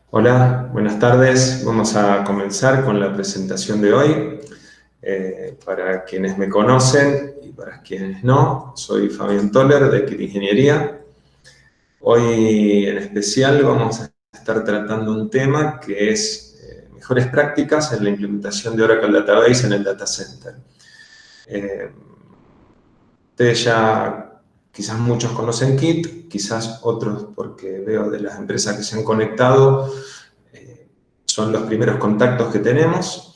Hola, buenas tardes. Vamos a comenzar con la presentación de hoy. Para quienes me conocen y para quienes no, soy Fabián Toller de Kit Ingeniería. Hoy en especial vamos a estar tratando un tema que es mejores prácticas en la implementación de Oracle Database en el Data Center. Ustedes ya, quizás muchos conocen Kit, quizás otros porque veo de las empresas que se han conectado, son los primeros contactos que tenemos.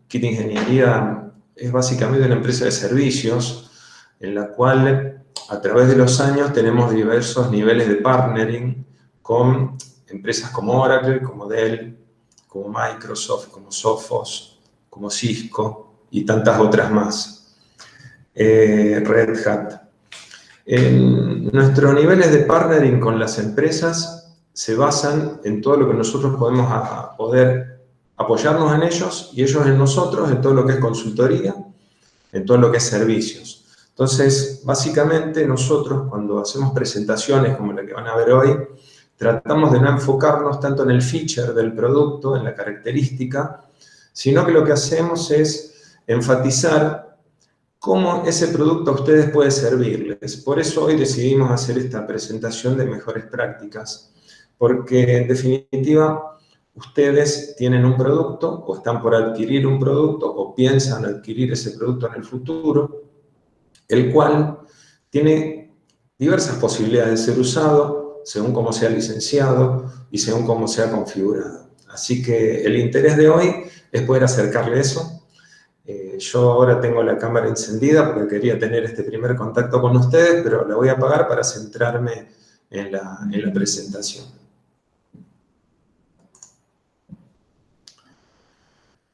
Kit Ingeniería es básicamente una empresa de servicios en la cual a través de los años tenemos diversos niveles de partnering con empresas como Oracle, como Dell, como Microsoft, como Sophos, como Cisco y tantas otras más. Red Hat. Nuestros niveles de partnering con las empresas se basan en todo lo que nosotros podemos poder apoyarnos en ellos y ellos en nosotros, en todo lo que es consultoría, en todo lo que es servicios. Entonces, básicamente nosotros cuando hacemos presentaciones como la que van a ver hoy, tratamos de no enfocarnos tanto en el feature del producto, en la característica, sino que lo que hacemos es enfatizar cómo ese producto a ustedes puede servirles. Por eso hoy decidimos hacer esta presentación de mejores prácticas, porque en definitiva ustedes tienen un producto o están por adquirir un producto o piensan adquirir ese producto en el futuro, el cual tiene diversas posibilidades de ser usado según cómo sea licenciado y según cómo sea configurado. Así que el interés de hoy es poder acercarle eso. Yo ahora tengo la cámara encendida porque quería tener este primer contacto con ustedes, pero la voy a apagar para centrarme en la presentación.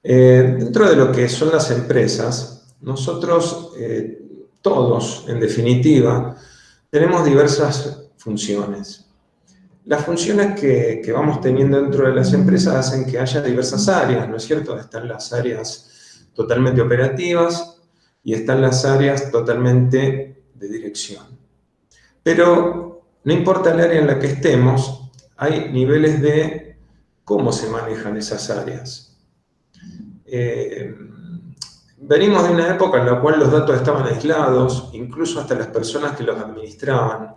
Dentro de lo que son las empresas, nosotros todos, en definitiva, tenemos diversas funciones. Las funciones que vamos teniendo dentro de las empresas hacen que haya diversas áreas, ¿no es cierto? Están las áreas totalmente operativas y están las áreas totalmente de dirección. Pero no importa el área en la que estemos, hay niveles de cómo se manejan esas áreas. Venimos de una época en la cual los datos estaban aislados, incluso hasta las personas que los administraban.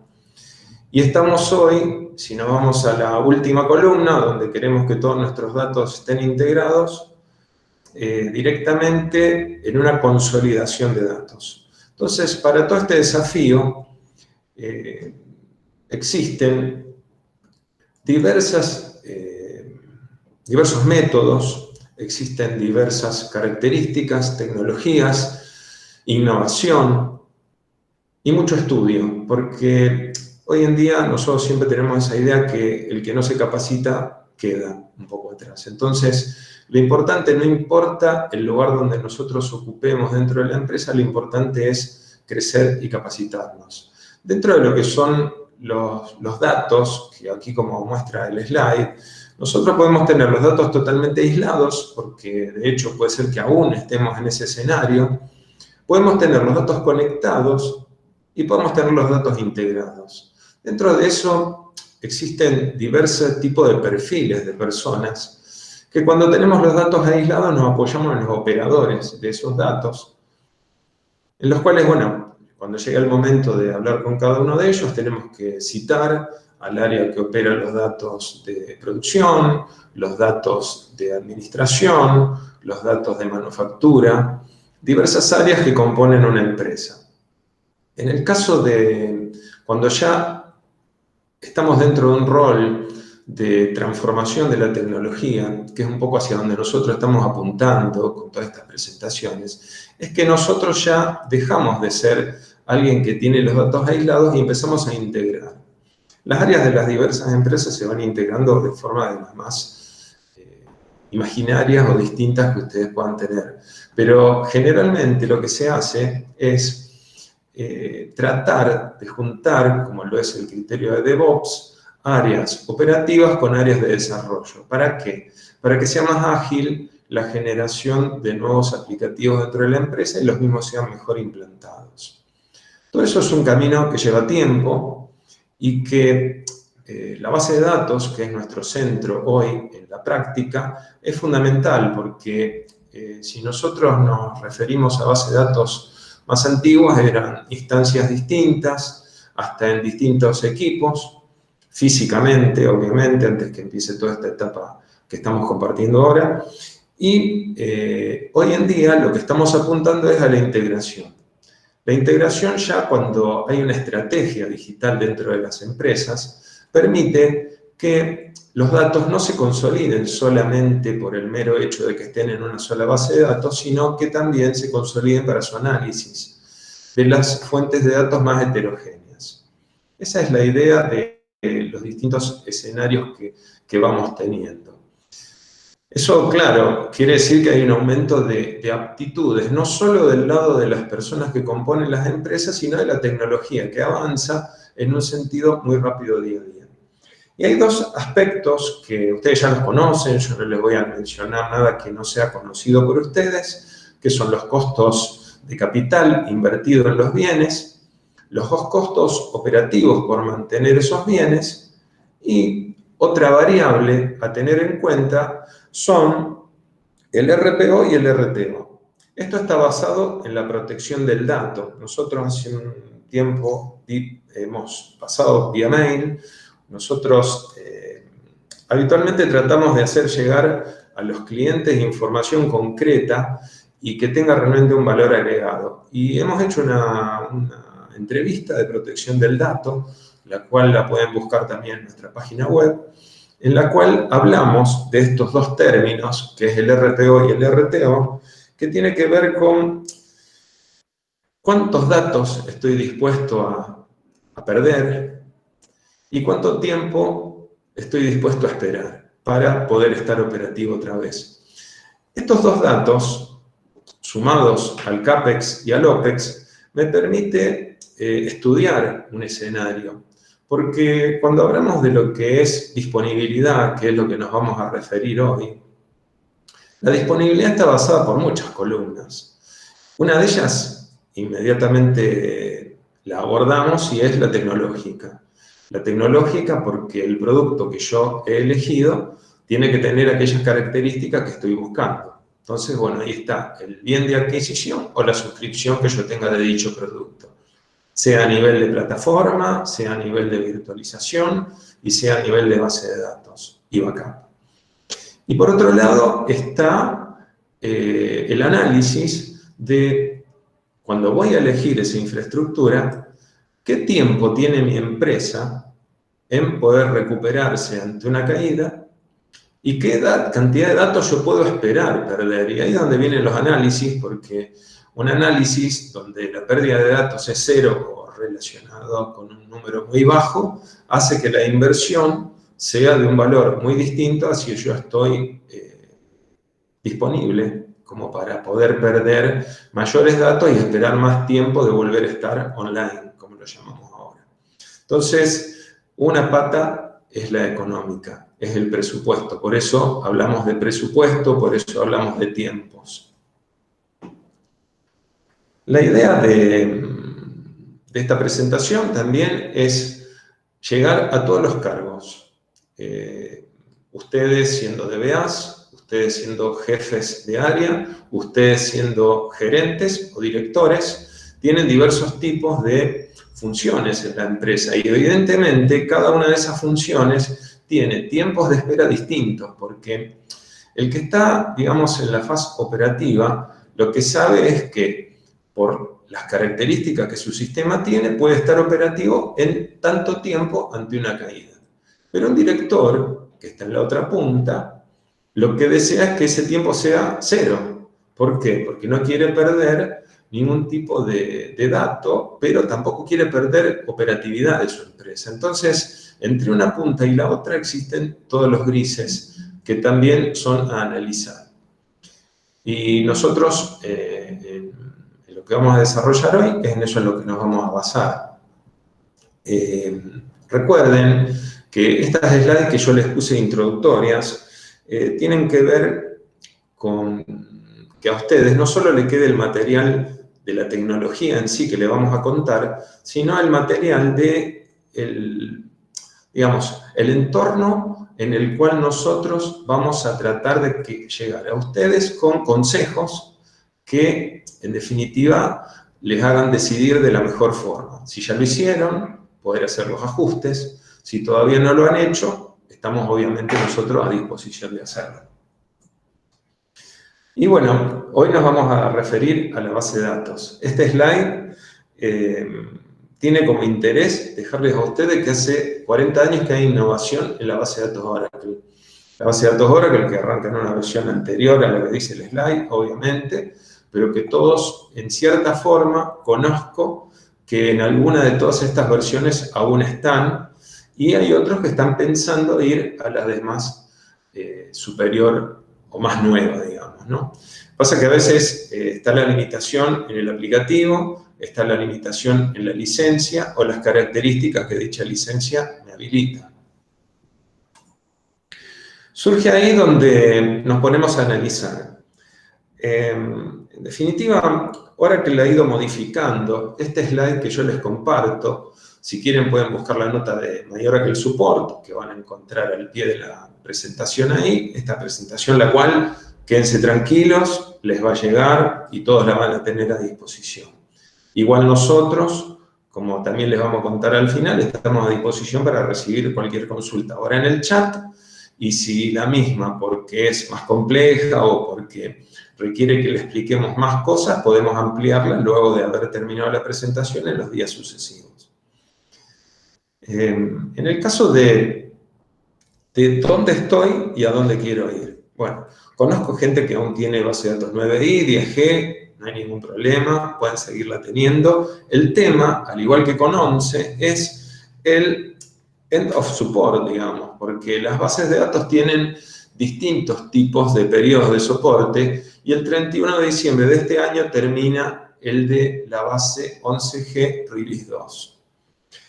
Y estamos hoy, si nos vamos a la última columna, donde queremos que todos nuestros datos estén integrados, directamente en una consolidación de datos. Entonces, para todo este desafío, existen diversos métodos, existen diversas características, tecnologías, innovación y mucho estudio, porque hoy en día nosotros siempre tenemos esa idea que el que no se capacita queda un poco atrás. Entonces, lo importante, no importa el lugar donde nosotros ocupemos dentro de la empresa, lo importante es crecer y capacitarnos. Dentro de lo que son los datos, que aquí como muestra el slide, nosotros podemos tener los datos totalmente aislados, porque de hecho puede ser que aún estemos en ese escenario. Podemos tener los datos conectados y podemos tener los datos integrados. Dentro de eso existen diversos tipos de perfiles de personas que cuando tenemos los datos aislados nos apoyamos en los operadores de esos datos, en los cuales, bueno, cuando llega el momento de hablar con cada uno de ellos tenemos que citar al área que opera los datos de producción, los datos de administración, los datos de manufactura, diversas áreas que componen una empresa. En el caso de cuando ya estamos dentro de un rol de transformación de la tecnología, que es un poco hacia donde nosotros estamos apuntando con todas estas presentaciones, es que nosotros ya dejamos de ser alguien que tiene los datos aislados y empezamos a integrar. Las áreas de las diversas empresas se van integrando de forma de las más imaginarias o distintas que ustedes puedan tener. Pero generalmente lo que se hace es tratar de juntar, como lo es el criterio de DevOps, áreas operativas con áreas de desarrollo. ¿Para qué? Para que sea más ágil la generación de nuevos aplicativos dentro de la empresa y los mismos sean mejor implantados. Todo eso es un camino que lleva tiempo y que la base de datos, que es nuestro centro hoy en la práctica, es fundamental porque si nosotros nos referimos a bases de datos más antiguas, eran instancias distintas, hasta en distintos equipos, físicamente, obviamente, antes que empiece toda esta etapa que estamos compartiendo ahora. Y hoy en día lo que estamos apuntando es a la integración. La integración ya cuando hay una estrategia digital dentro de las empresas permite que los datos no se consoliden solamente por el mero hecho de que estén en una sola base de datos, sino que también se consoliden para su análisis de las fuentes de datos más heterogéneas. Esa es la idea de los distintos escenarios que vamos teniendo. Eso, claro, quiere decir que hay un aumento de aptitudes, no solo del lado de las personas que componen las empresas, sino de la tecnología, que avanza en un sentido muy rápido día a día. Y hay dos aspectos que ustedes ya los conocen, yo no les voy a mencionar nada que no sea conocido por ustedes, que son los costos de capital invertido en los bienes, los costos operativos por mantener esos bienes y otra variable a tener en cuenta son el RPO y el RTO. Esto está basado en la protección del dato. Nosotros hace un tiempo hemos pasado vía mail. Nosotros habitualmente tratamos de hacer llegar a los clientes información concreta y que tenga realmente un valor agregado. Y hemos hecho una entrevista de protección del dato, la cual la pueden buscar también en nuestra página web, en la cual hablamos de estos dos términos, que es el RPO y el RTO, que tiene que ver con cuántos datos estoy dispuesto a perder y cuánto tiempo estoy dispuesto a esperar para poder estar operativo otra vez. Estos dos datos, sumados al CAPEX y al OPEX, me permite estudiar un escenario. Porque cuando hablamos de lo que es disponibilidad, que es lo que nos vamos a referir hoy, la disponibilidad está basada por muchas columnas. Una de ellas, inmediatamente la abordamos y es la tecnológica. La tecnológica porque el producto que yo he elegido tiene que tener aquellas características que estoy buscando. Entonces, bueno, ahí está el bien de adquisición o la suscripción que yo tenga de dicho producto. Sea a nivel de plataforma, sea a nivel de virtualización y sea a nivel de base de datos y backup. Y por otro lado está el análisis de cuando voy a elegir esa infraestructura, qué tiempo tiene mi empresa en poder recuperarse ante una caída y qué cantidad de datos yo puedo esperar perder. Y ahí es donde vienen los análisis, porque un análisis donde la pérdida de datos es cero o relacionado con un número muy bajo, hace que la inversión sea de un valor muy distinto a si yo estoy disponible como para poder perder mayores datos y esperar más tiempo de volver a estar online, como lo llamamos ahora. Entonces, una pata es la económica, es el presupuesto. Por eso hablamos de presupuesto, por eso hablamos de tiempos. La idea de esta presentación también es llegar a todos los cargos. Ustedes siendo DBAs, ustedes siendo jefes de área, ustedes siendo gerentes o directores, tienen diversos tipos de funciones en la empresa y evidentemente cada una de esas funciones tiene tiempos de espera distintos porque el que está, digamos, en la fase operativa, lo que sabe es que por las características que su sistema tiene, puede estar operativo en tanto tiempo ante una caída. Pero un director, que está en la otra punta, lo que desea es que ese tiempo sea cero. ¿Por qué? Porque no quiere perder ningún tipo de dato, pero tampoco quiere perder operatividad de su empresa. Entonces, entre una punta y la otra existen todos los grises que también son a analizar. Y nosotros, en lo que vamos a desarrollar hoy, es en eso en lo que nos vamos a basar. Recuerden que estas slides que yo les puse introductorias tienen que ver con que a ustedes no solo le quede el material de la tecnología en sí que le vamos a contar, sino el material de digamos, el entorno en el cual nosotros vamos a tratar de llegar a ustedes con consejos que, en definitiva, les hagan decidir de la mejor forma. Si ya lo hicieron, poder hacer los ajustes. Si todavía no lo han hecho, estamos obviamente nosotros a disposición de hacerlo. Y bueno, hoy nos vamos a referir a la base de datos. Este slide tiene como interés dejarles a ustedes que hace 40 años que hay innovación en la base de datos Oracle. La base de datos Oracle que arranca en una versión anterior a lo que dice el slide, obviamente, pero que todos, en cierta forma, conozco que en alguna de todas estas versiones aún están, y hay otros que están pensando ir a la de más superior o más nueva, digamos, ¿no? Pasa que a veces está la limitación en el aplicativo, está la limitación en la licencia o las características que dicha licencia me habilita. Surge ahí donde nos ponemos a analizar. En definitiva, Oracle ha ido modificando. Este slide que yo les comparto, si quieren pueden buscar la nota de My Oracle Support, que van a encontrar al pie de la presentación ahí. Esta presentación, la cual, quédense tranquilos, les va a llegar y todos la van a tener a disposición. Igual nosotros, como también les vamos a contar al final, estamos a disposición para recibir cualquier consulta ahora en el chat, y si la misma, porque es más compleja o porque requiere que le expliquemos más cosas, podemos ampliarla luego de haber terminado la presentación en los días sucesivos. En el caso de dónde estoy y a dónde quiero ir. Bueno, conozco gente que aún tiene base de datos 9i, 10G, no hay ningún problema, pueden seguirla teniendo. El tema, al igual que con 11, es el end of support, digamos, porque las bases de datos tienen distintos tipos de periodos de soporte y el 31 de diciembre de este año termina el de la base 11G Release 2.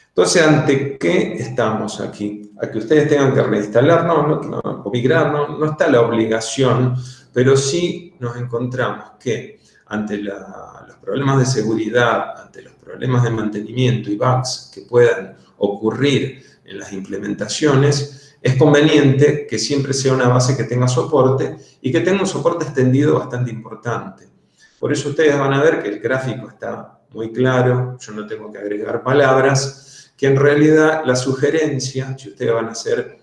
Entonces, ¿ante qué estamos aquí? A que ustedes tengan que reinstalar, o migrar, no está la obligación, pero sí nos encontramos que ante los problemas de seguridad, ante los problemas de mantenimiento y bugs que puedan ocurrir en las implementaciones, es conveniente que siempre sea una base que tenga soporte y que tenga un soporte extendido bastante importante. Por eso ustedes van a ver que el gráfico está muy claro, yo no tengo que agregar palabras, que en realidad la sugerencia, si ustedes van a hacer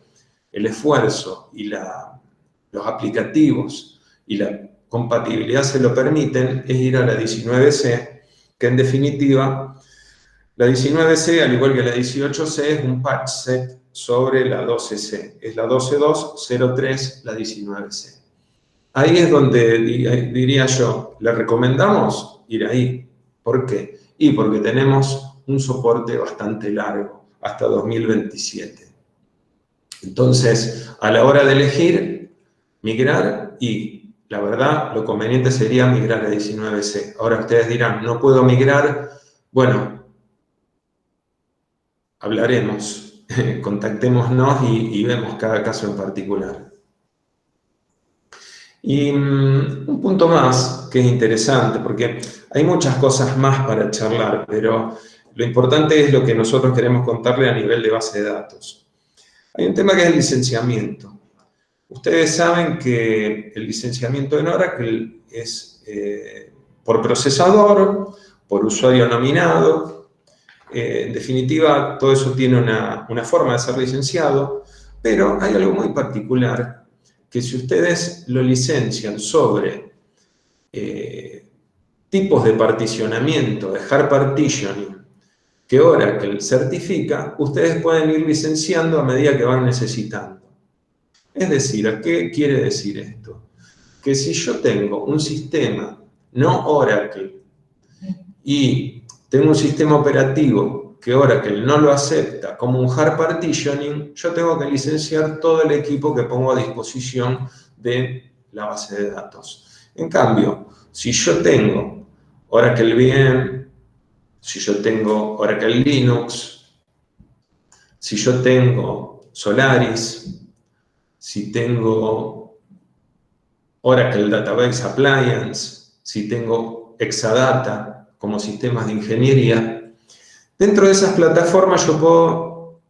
el esfuerzo y los aplicativos y la compatibilidad se lo permiten, es ir a la 19C, que en definitiva, la 19C, al igual que la 18C, es un patch set sobre la 12C. Es la 12.2.03, la 19C. Ahí es donde diría yo, ¿le recomendamos ir ahí? ¿Por qué? Y porque tenemos un soporte bastante largo, hasta 2027. Entonces, a la hora de elegir, migrar, y la verdad, lo conveniente sería migrar a 19C. Ahora ustedes dirán, no puedo migrar. Bueno, hablaremos, contactémonos y vemos cada caso en particular. Y un punto más que es interesante, porque hay muchas cosas más para charlar, pero lo importante es lo que nosotros queremos contarle a nivel de base de datos. Hay un tema que es el licenciamiento. Ustedes saben que el licenciamiento en Oracle es por procesador, por usuario nominado. En definitiva, todo eso tiene una forma de ser licenciado, pero hay algo muy particular, que si ustedes lo licencian sobre tipos de particionamiento, de hard partitioning, que Oracle certifica, ustedes pueden ir licenciando a medida que van necesitando. Es decir, ¿a qué quiere decir esto? Que si yo tengo un sistema no Oracle y tengo un sistema operativo que Oracle no lo acepta como un hard partitioning, yo tengo que licenciar todo el equipo que pongo a disposición de la base de datos. En cambio, si yo tengo Oracle VM, si yo tengo Oracle Linux, si yo tengo Solaris, si tengo Oracle Database Appliance, si tengo Exadata como sistemas de ingeniería, dentro de esas plataformas yo puedo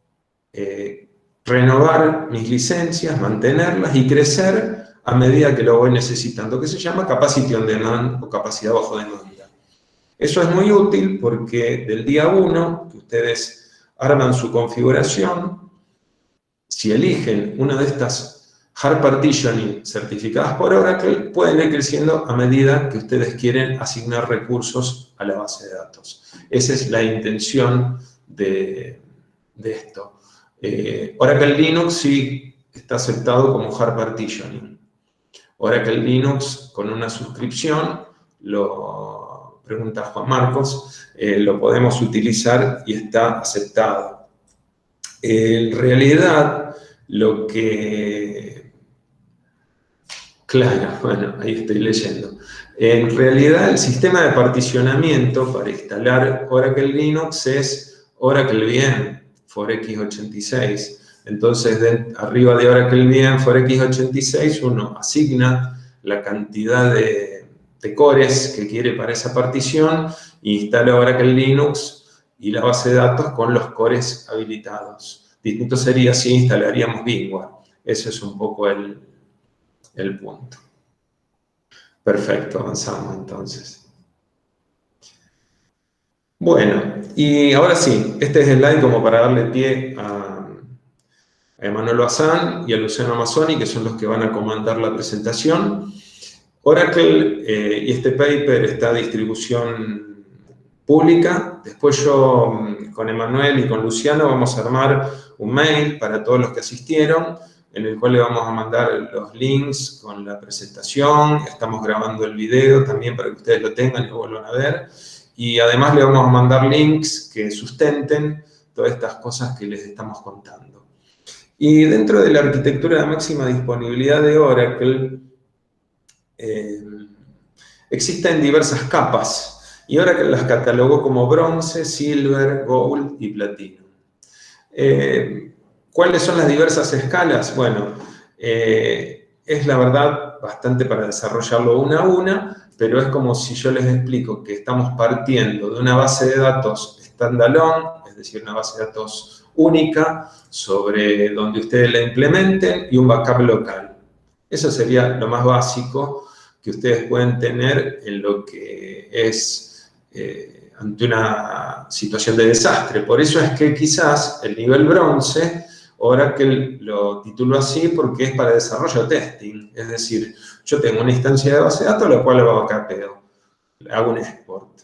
renovar mis licencias, mantenerlas y crecer a medida que lo voy necesitando, que se llama Capacity on Demand o capacidad bajo demanda. Eso es muy útil porque del día 1 que ustedes arman su configuración, si eligen una de estas hard partitioning certificadas por Oracle, pueden ir creciendo a medida que ustedes quieren asignar recursos a la base de datos. Esa es la intención de esto. Oracle Linux sí está aceptado como hard partitioning. Oracle Linux con una suscripción, lo pregunta Juan Marcos, lo podemos utilizar y está aceptado. En realidad, lo que... Claro, bueno, ahí estoy leyendo. En realidad, el sistema de particionamiento para instalar Oracle Linux es Oracle VM for x86. Entonces, arriba de Oracle VM for x86, uno asigna la cantidad de cores que quiere para esa partición e instala Oracle Linux y la base de datos con los cores habilitados. Distinto sería si instalaríamos VMware. Ese es un poco el punto. Perfecto, avanzamos entonces. Bueno, y ahora sí, este es el slide como para darle pie a Emanuel Bazán y a Luciano Mazzoni, que son los que van a comandar la presentación. Oracle y este paper está a distribución pública. Después yo con Emanuel y con Luciano vamos a armar un mail para todos los que asistieron, en el cual le vamos a mandar los links con la presentación. Estamos grabando el video también para que ustedes lo tengan y lo vuelvan a ver. Y además le vamos a mandar links que sustenten todas estas cosas que les estamos contando. Y dentro de la arquitectura de máxima disponibilidad de Oracle, existen diversas capas y Oracle las catalogó como bronce, silver, gold y platino. ¿Cuáles son las diversas escalas? Bueno, es la verdad bastante para desarrollarlo una a una, pero es como si yo les explico que estamos partiendo de una base de datos standalone, es decir, una base de datos única, sobre donde ustedes la implementen y un backup local. Eso sería lo más básico que ustedes pueden tener en lo que es ante una situación de desastre. Por eso es que quizás el nivel bronce, Oracle lo tituló así porque es para desarrollo testing. Es decir, yo tengo una instancia de base de datos, la cual lo backupeo. Hago un export.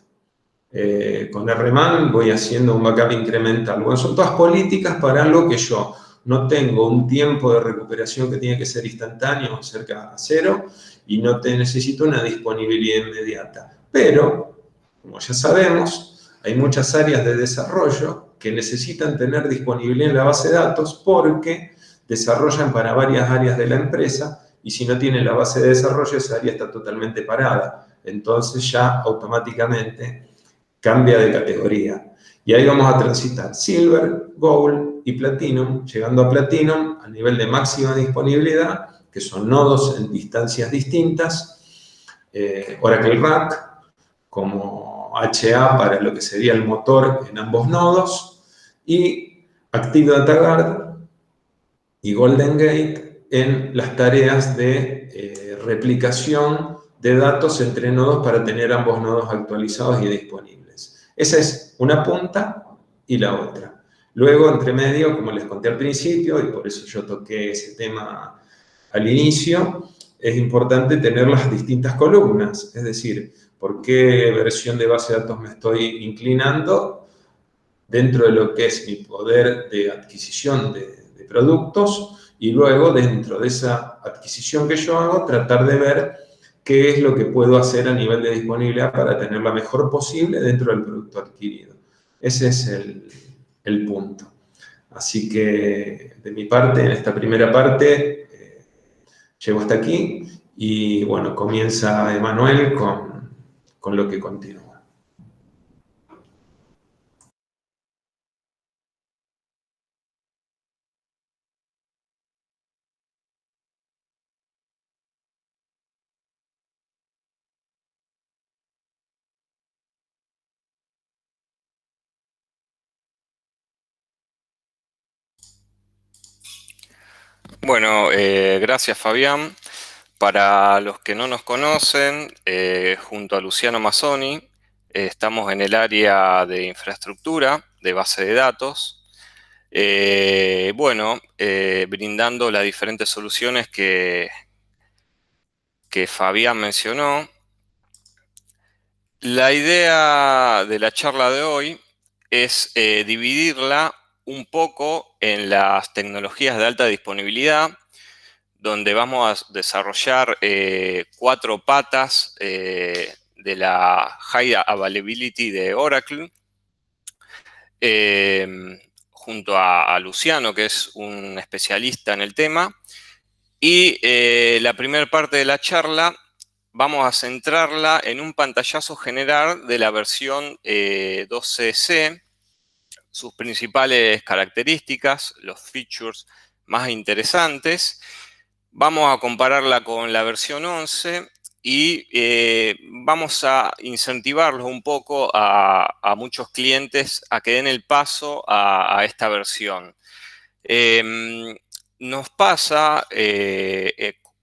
Con RMAN voy haciendo un backup incremental. Bueno, son todas políticas para algo que yo no tengo un tiempo de recuperación que tiene que ser instantáneo, cerca a cero, y no necesito una disponibilidad inmediata. Pero, como ya sabemos, hay muchas áreas de desarrollo que necesitan tener disponibilidad en la base de datos porque desarrollan para varias áreas de la empresa y si no tienen la base de desarrollo, esa área está totalmente parada. Entonces ya automáticamente cambia de categoría. Y ahí vamos a transitar Silver, Gold y Platinum, llegando a Platinum a nivel de máxima disponibilidad, que son nodos en distancias distintas, Oracle RAC como HA para lo que sería el motor en ambos nodos, y Active Data Guard y Golden Gate en las tareas de replicación de datos entre nodos para tener ambos nodos actualizados y disponibles. Esa es una punta y la otra. Luego, entre medio, como les conté al principio, y por eso yo toqué ese tema al inicio, es importante tener las distintas columnas, es decir, por qué versión de base de datos me estoy inclinando dentro de lo que es mi poder de adquisición de productos y luego dentro de esa adquisición que yo hago tratar de ver qué es lo que puedo hacer a nivel de disponibilidad para tener la mejor posible dentro del producto adquirido. Ese es el punto. Así que de mi parte, en esta primera parte, llego hasta aquí y bueno, comienza Emanuel con lo que continúa. Bueno, gracias Fabián. Para los que no nos conocen, junto a Luciano Mazzoni, estamos en el área de infraestructura, de base de datos, brindando las diferentes soluciones que Fabián mencionó. La idea de la charla de hoy es dividirla un poco en las tecnologías de alta disponibilidad, donde vamos a desarrollar 4 patas de la High Availability de Oracle, eh, junto a Luciano, que es un especialista en el tema. Y la primera parte de la charla vamos a centrarla en un pantallazo general de la versión 12C, sus principales características, los features más interesantes. Vamos a compararla con la versión 11 y vamos a incentivarlos un poco a muchos clientes a que den el paso a esta versión. Nos pasa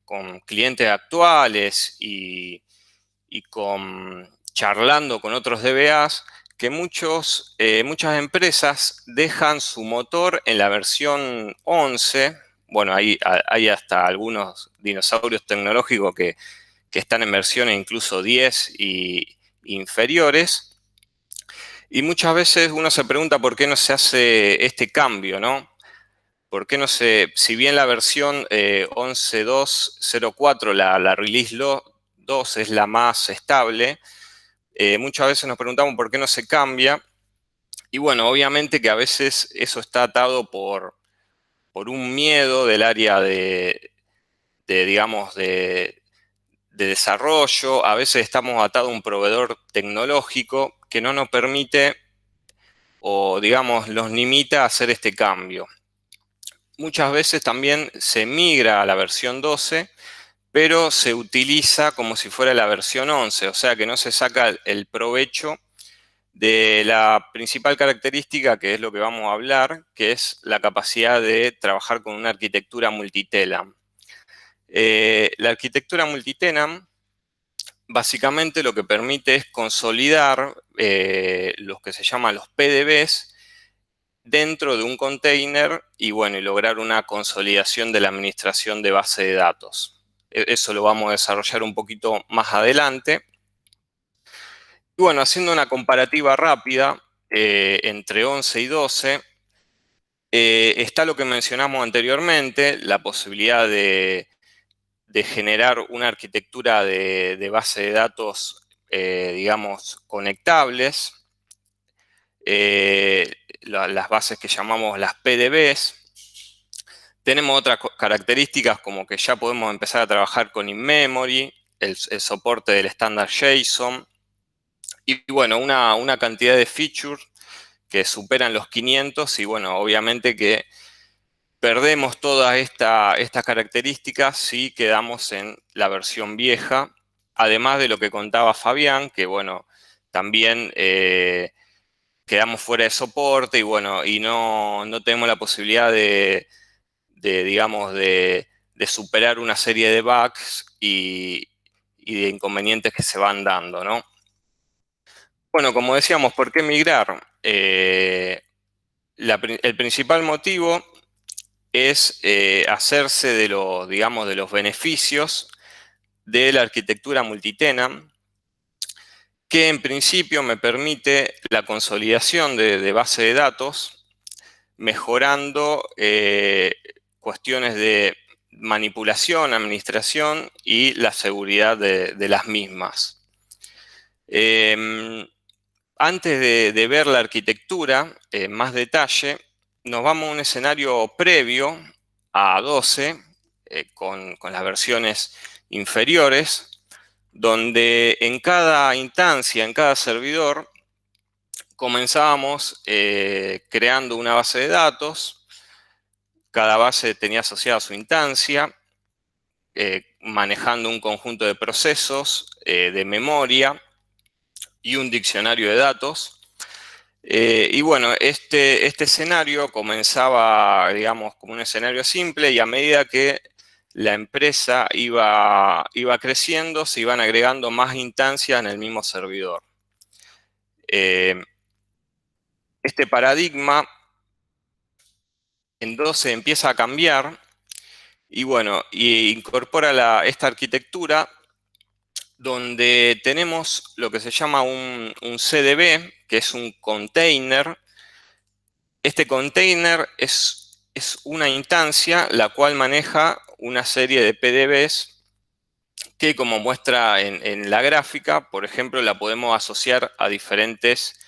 con clientes actuales y charlando con otros DBAs que muchas empresas dejan su motor en la versión 11. Bueno, hay hasta algunos dinosaurios tecnológicos que están en versiones incluso 10 y inferiores. Y muchas veces uno se pregunta por qué no se hace este cambio, ¿no? ¿Por qué no se, si bien la versión 11.2.04, la release 2 es la más estable, muchas veces nos preguntamos por qué no se cambia? Y bueno, obviamente que a veces eso está atado por un miedo del área digamos, de desarrollo. A veces estamos atados a un proveedor tecnológico que no nos permite o, digamos, nos limita a hacer este cambio. Muchas veces también se migra a la versión 12, pero se utiliza como si fuera la versión 11, o sea que no se saca el provecho de la principal característica, que es lo que vamos a hablar, que es la capacidad de trabajar con una arquitectura multitenant. La arquitectura multitenant básicamente lo que permite es consolidar los que se llaman los PDBs dentro de un container y bueno, y lograr una consolidación de la administración de base de datos. Eso lo vamos a desarrollar un poquito más adelante. Y bueno, haciendo una comparativa rápida entre 11 y 12, está lo que mencionamos anteriormente, la posibilidad de generar una arquitectura de base de datos, digamos, conectables, las bases que llamamos las PDBs. Tenemos otras características como que ya podemos empezar a trabajar con in-memory, el soporte del estándar JSON y bueno, una cantidad de features que superan los 500 y bueno, obviamente que perdemos todas estas características si quedamos en la versión vieja, además de lo que contaba Fabián, que bueno, también quedamos fuera de soporte y bueno, y no tenemos la posibilidad digamos, de superar una serie de bugs y de inconvenientes que se van dando, ¿no? Bueno, como decíamos, ¿por qué migrar? El principal motivo es hacerse digamos, de los beneficios de la arquitectura multitenant, que en principio me permite la consolidación de base de datos, mejorando cuestiones de manipulación, administración y la seguridad de las mismas. Antes de ver la arquitectura en más detalle, nos vamos a un escenario previo a 12, con las versiones inferiores, donde en cada instancia, en cada servidor, comenzábamos creando una base de datos. Cada base tenía asociada su instancia, manejando un conjunto de procesos de memoria y un diccionario de datos. Y bueno, este escenario comenzaba, digamos, como un escenario simple y a medida que la empresa iba creciendo, se iban agregando más instancias en el mismo servidor. Este paradigma en 12 empieza a cambiar y bueno, incorpora esta arquitectura donde tenemos lo que se llama un CDB, que es un container. Este container es una instancia la cual maneja una serie de PDBs que, como muestra en la gráfica, por ejemplo, la podemos asociar a diferentes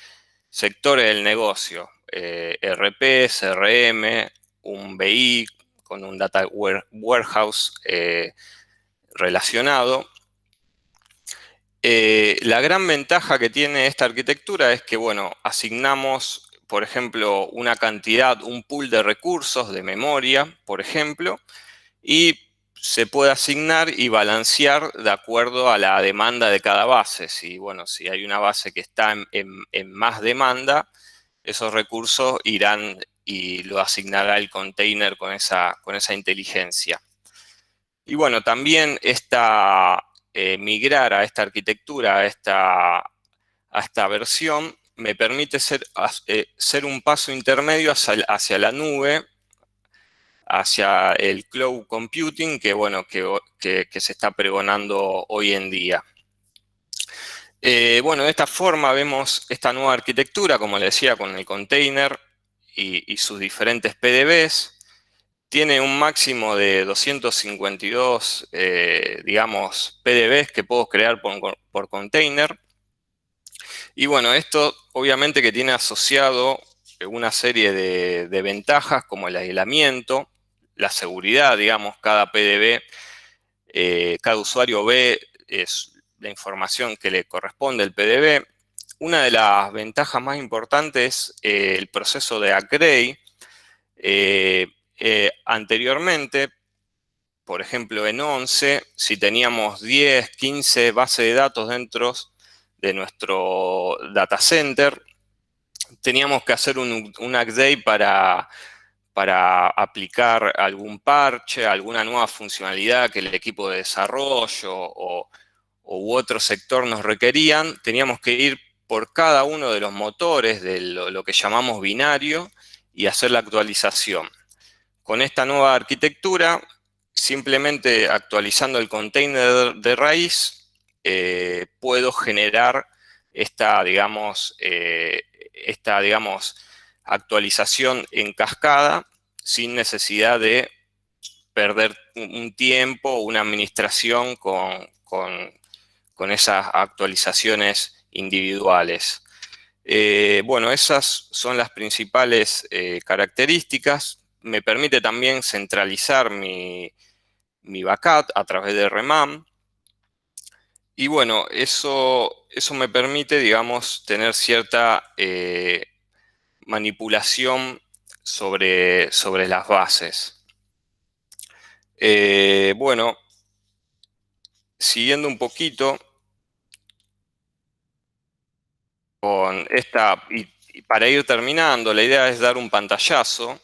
sectores del negocio. RP, CRM, un BI con un data warehouse relacionado. La gran ventaja que tiene esta arquitectura es que, bueno, asignamos, por ejemplo, una cantidad, un pool de recursos de memoria, por ejemplo, y se puede asignar y balancear de acuerdo a la demanda de cada base. Si, bueno, si hay una base que está en más demanda, esos recursos irán y lo asignará el container con esa inteligencia. Y bueno, también migrar a esta arquitectura, a esta versión, me permite ser un paso intermedio hacia la nube, hacia el cloud computing, que bueno, que se está pregonando hoy en día. Bueno, de esta forma vemos esta nueva arquitectura, como le decía, con el container y sus diferentes PDBs. Tiene un máximo de 252, digamos, PDBs que puedo crear por container. Y bueno, esto obviamente que tiene asociado una serie de ventajas como el aislamiento, la seguridad, digamos, cada PDB, cada usuario ve la información que le corresponde al PDB. Una de las ventajas más importantes es el proceso de upgrade. Anteriormente, por ejemplo, en 11, si teníamos 10, 15 bases de datos dentro de nuestro data center, teníamos que hacer un update para aplicar algún parche, alguna nueva funcionalidad que el equipo de desarrollo u otro sector nos requerían. Teníamos que ir por cada uno de los motores de lo que llamamos binario y hacer la actualización. Con esta nueva arquitectura, simplemente actualizando el container de raíz, puedo generar digamos, actualización en cascada sin necesidad de perder un tiempo, una administración con esas actualizaciones individuales. Bueno, esas son las principales características. Me permite también centralizar mi backup a través de REMAM. Y bueno, eso me permite, digamos, tener cierta manipulación sobre las bases. Bueno, siguiendo un poquito con esta, y para ir terminando, la idea es dar un pantallazo.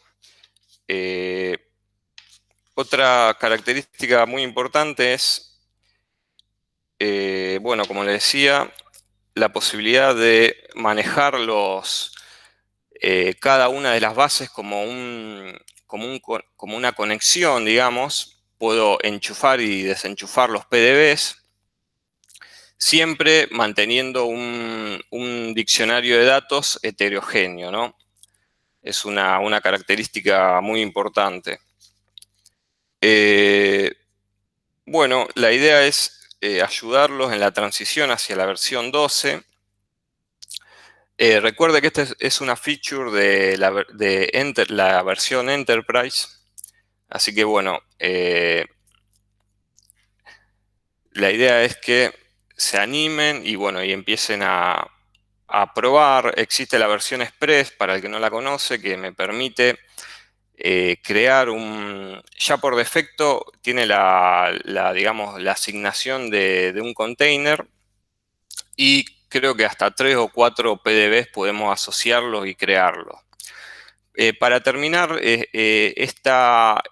Otra característica muy importante es, bueno, como le decía, la posibilidad de manejar cada una de las bases como una conexión, digamos. Puedo enchufar y desenchufar los PDBs, siempre manteniendo un diccionario de datos heterogéneo, ¿no? Es una característica muy importante. Bueno, la idea es ayudarlos en la transición hacia la versión 12. Recuerde que esta es una feature de la versión Enterprise. Así que bueno, la idea es que se animen y bueno, y empiecen a probar. Existe la versión Express, para el que no la conoce, que me permite crear ya por defecto tiene digamos, la asignación de un container y creo que hasta 3 o 4 PDBs podemos asociarlos y crearlos. Para terminar, esta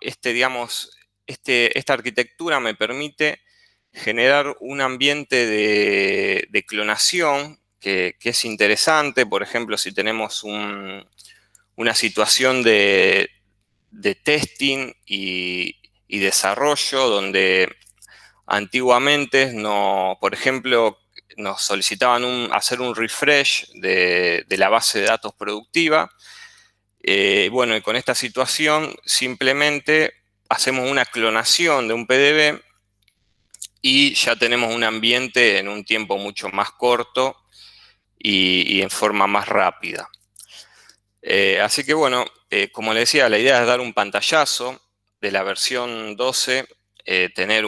arquitectura me permite generar un ambiente de clonación que es interesante. Por ejemplo, si tenemos una situación de testing y desarrollo donde antiguamente, por ejemplo, nos solicitaban hacer un refresh de la base de datos productiva. Bueno, y con esta situación simplemente hacemos una clonación de un PDB y ya tenemos un ambiente en un tiempo mucho más corto y en forma más rápida. Así que bueno, como les decía, la idea es dar un pantallazo de la versión 12, tener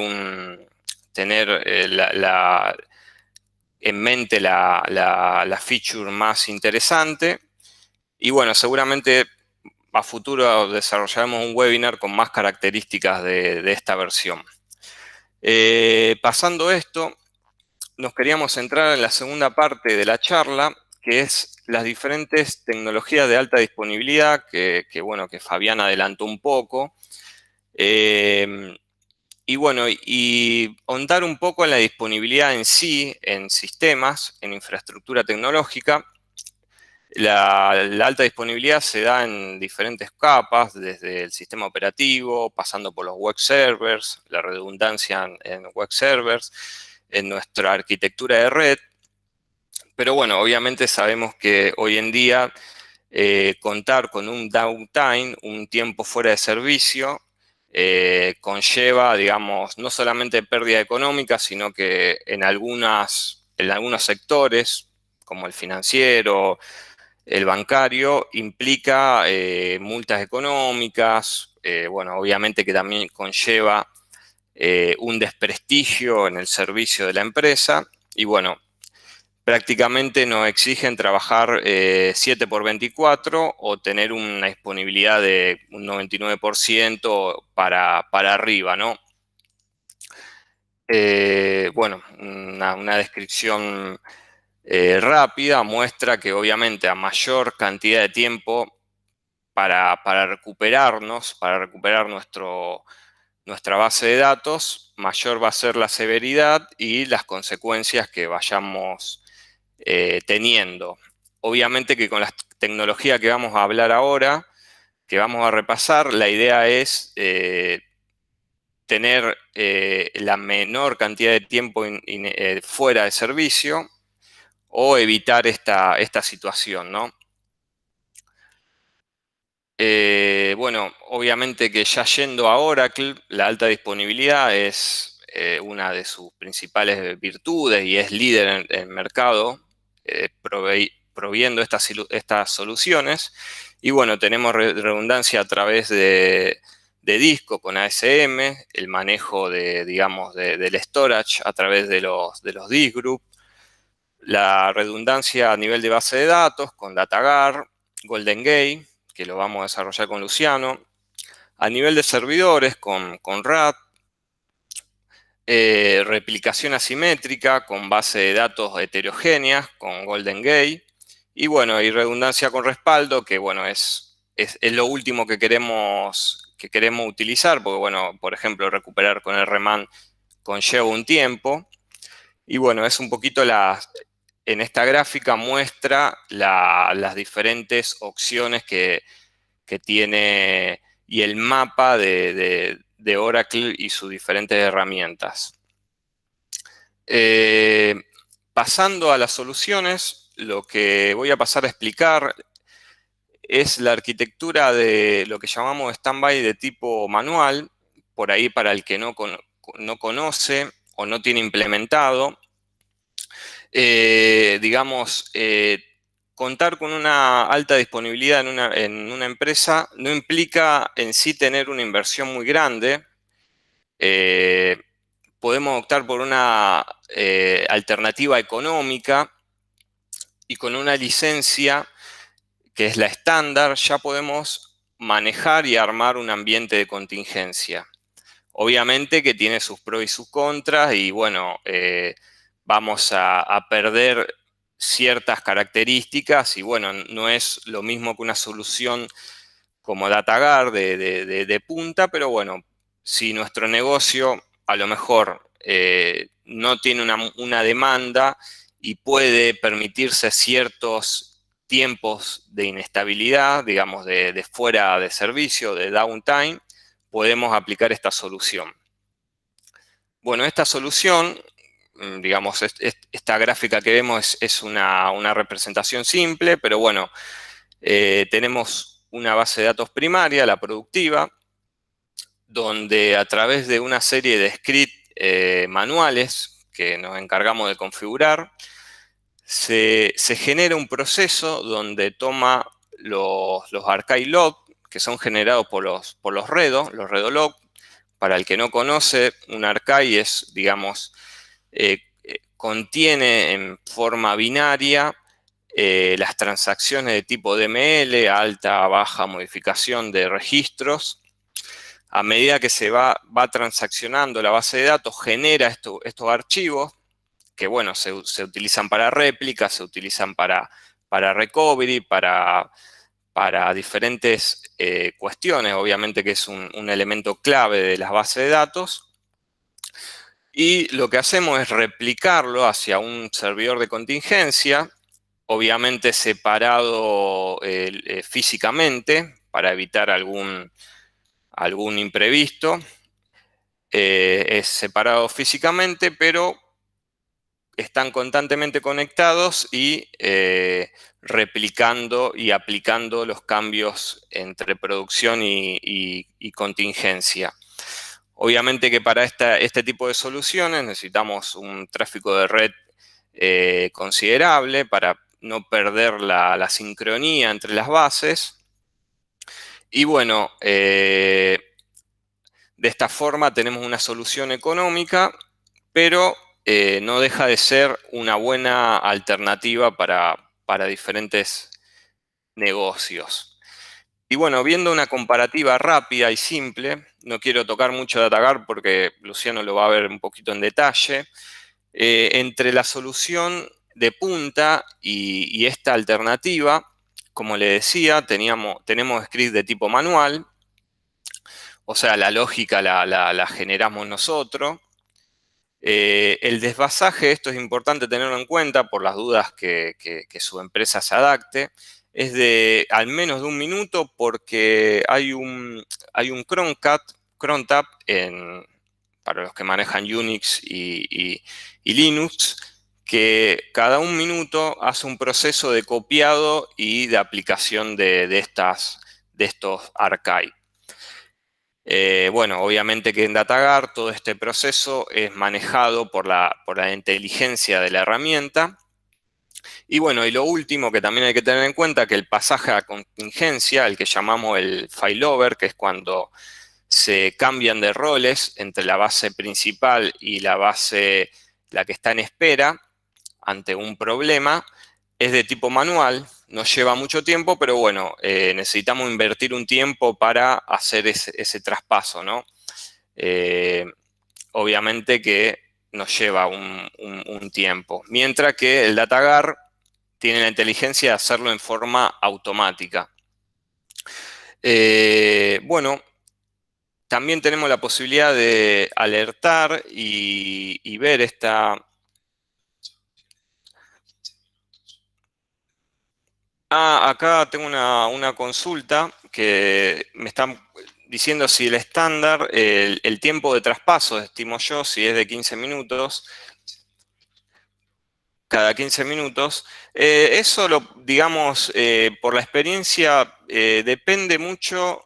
en mente la feature más interesante. Y bueno, seguramente a futuro desarrollaremos un webinar con más características de esta versión. Pasando esto, nos queríamos centrar en la segunda parte de la charla, que es las diferentes tecnologías de alta disponibilidad, bueno, que Fabián adelantó un poco. Y bueno, y ahondar un poco en la disponibilidad en sí, en sistemas, en infraestructura tecnológica. La alta disponibilidad se da en diferentes capas, desde el sistema operativo, pasando por los web servers, la redundancia en web servers, en nuestra arquitectura de red. Pero bueno, obviamente sabemos que hoy en día contar con un downtime, un tiempo fuera de servicio, conlleva, digamos, no solamente pérdida económica, sino que en algunos sectores, como el financiero, el bancario, implica multas económicas, bueno, obviamente que también conlleva un desprestigio en el servicio de la empresa y bueno, prácticamente nos exigen trabajar 7 por 24 o tener una disponibilidad de un 99% para arriba, ¿no? Bueno, una descripción rápida muestra que obviamente a mayor cantidad de tiempo para recuperarnos, para recuperar nuestra base de datos, mayor va a ser la severidad y las consecuencias que vayamos teniendo. Obviamente que con la tecnología que vamos a hablar ahora, que vamos a repasar, la idea es tener la menor cantidad de tiempo fuera de servicio o evitar esta situación, ¿no? Bueno, obviamente que ya yendo a Oracle, la alta disponibilidad es una de sus principales virtudes y es líder en el mercado proviendo estas soluciones. Y bueno, tenemos redundancia a través de disco con ASM, el manejo digamos, del storage a través de los disk group, la redundancia a nivel de base de datos con DataGuard, Golden Gate, que lo vamos a desarrollar con Luciano, a nivel de servidores con RAD, replicación asimétrica con base de datos heterogéneas con Golden Gate, y bueno, y redundancia con respaldo, que bueno, es lo último que queremos utilizar, porque bueno, por ejemplo, recuperar con RMAN conlleva un tiempo, y bueno, es un poquito en esta gráfica muestra las diferentes opciones que tiene y el mapa de Oracle y sus diferentes herramientas. Pasando a las soluciones, lo que voy a pasar a explicar es la arquitectura de lo que llamamos standby de tipo manual, por ahí para el que no conoce o no tiene implementado. Digamos, contar con una alta disponibilidad en una empresa no implica en sí tener una inversión muy grande. Podemos optar por una alternativa económica y con una licencia que es la estándar ya podemos manejar y armar un ambiente de contingencia. Obviamente que tiene sus pros y sus contras y bueno, vamos a perder ciertas características y bueno, no es lo mismo que una solución como DataGuard de punta, pero bueno, si nuestro negocio a lo mejor no tiene una demanda y puede permitirse ciertos tiempos de inestabilidad, digamos, de fuera de servicio, de downtime, podemos aplicar esta solución. Bueno, esta solución, digamos, esta gráfica que vemos es una representación simple, pero bueno, tenemos una base de datos primaria, la productiva, donde a través de una serie de scripts manuales que nos encargamos de configurar, se genera un proceso donde toma los archive log, que son generados por los redolog. Para el que no conoce, un archive es, digamos, contiene en forma binaria las transacciones de tipo DML, alta, baja, modificación de registros. A medida que se va transaccionando la base de datos, genera estos archivos que, bueno, se utilizan para réplicas, se utilizan para recovery, para diferentes cuestiones, obviamente que es un elemento clave de las bases de datos. Y lo que hacemos es replicarlo hacia un servidor de contingencia, obviamente separado físicamente para evitar algún imprevisto. Es separado físicamente, pero están constantemente conectados y replicando y aplicando los cambios entre producción y contingencia. Obviamente que para este tipo de soluciones necesitamos un tráfico de red considerable para no perder la sincronía entre las bases. Y bueno, de esta forma tenemos una solución económica, pero no deja de ser una buena alternativa para diferentes negocios. Y bueno, viendo una comparativa rápida y simple, no quiero tocar mucho DataGuard porque Luciano lo va a ver un poquito en detalle, entre la solución de punta y esta alternativa, como le decía, tenemos script de tipo manual, o sea, la lógica la generamos nosotros. El desfasaje, esto es importante tenerlo en cuenta por las dudas que su empresa se adapte, es de al menos de 1 minuto porque hay un cron tap para los que manejan Unix y Linux, que cada 1 minuto hace un proceso de copiado y de aplicación de estos archives. Bueno, obviamente que en DataGuard todo este proceso es manejado por la inteligencia de la herramienta. Y bueno, y lo último que también hay que tener en cuenta, que el pasaje a contingencia, el que llamamos el failover, que es cuando se cambian de roles entre la base principal y la que está en espera ante un problema, es de tipo manual, nos lleva mucho tiempo, pero bueno, necesitamos invertir un tiempo para hacer ese traspaso, ¿no? Obviamente que nos lleva un tiempo. Mientras que el DataGuard tiene la inteligencia de hacerlo en forma automática. Bueno, también tenemos la posibilidad de alertar y ver esta... acá tengo una consulta que me están diciendo si el estándar, el tiempo de traspaso, estimo yo, si es de 15 minutos, cada 15 minutos. Eso, digamos, por la experiencia, depende mucho,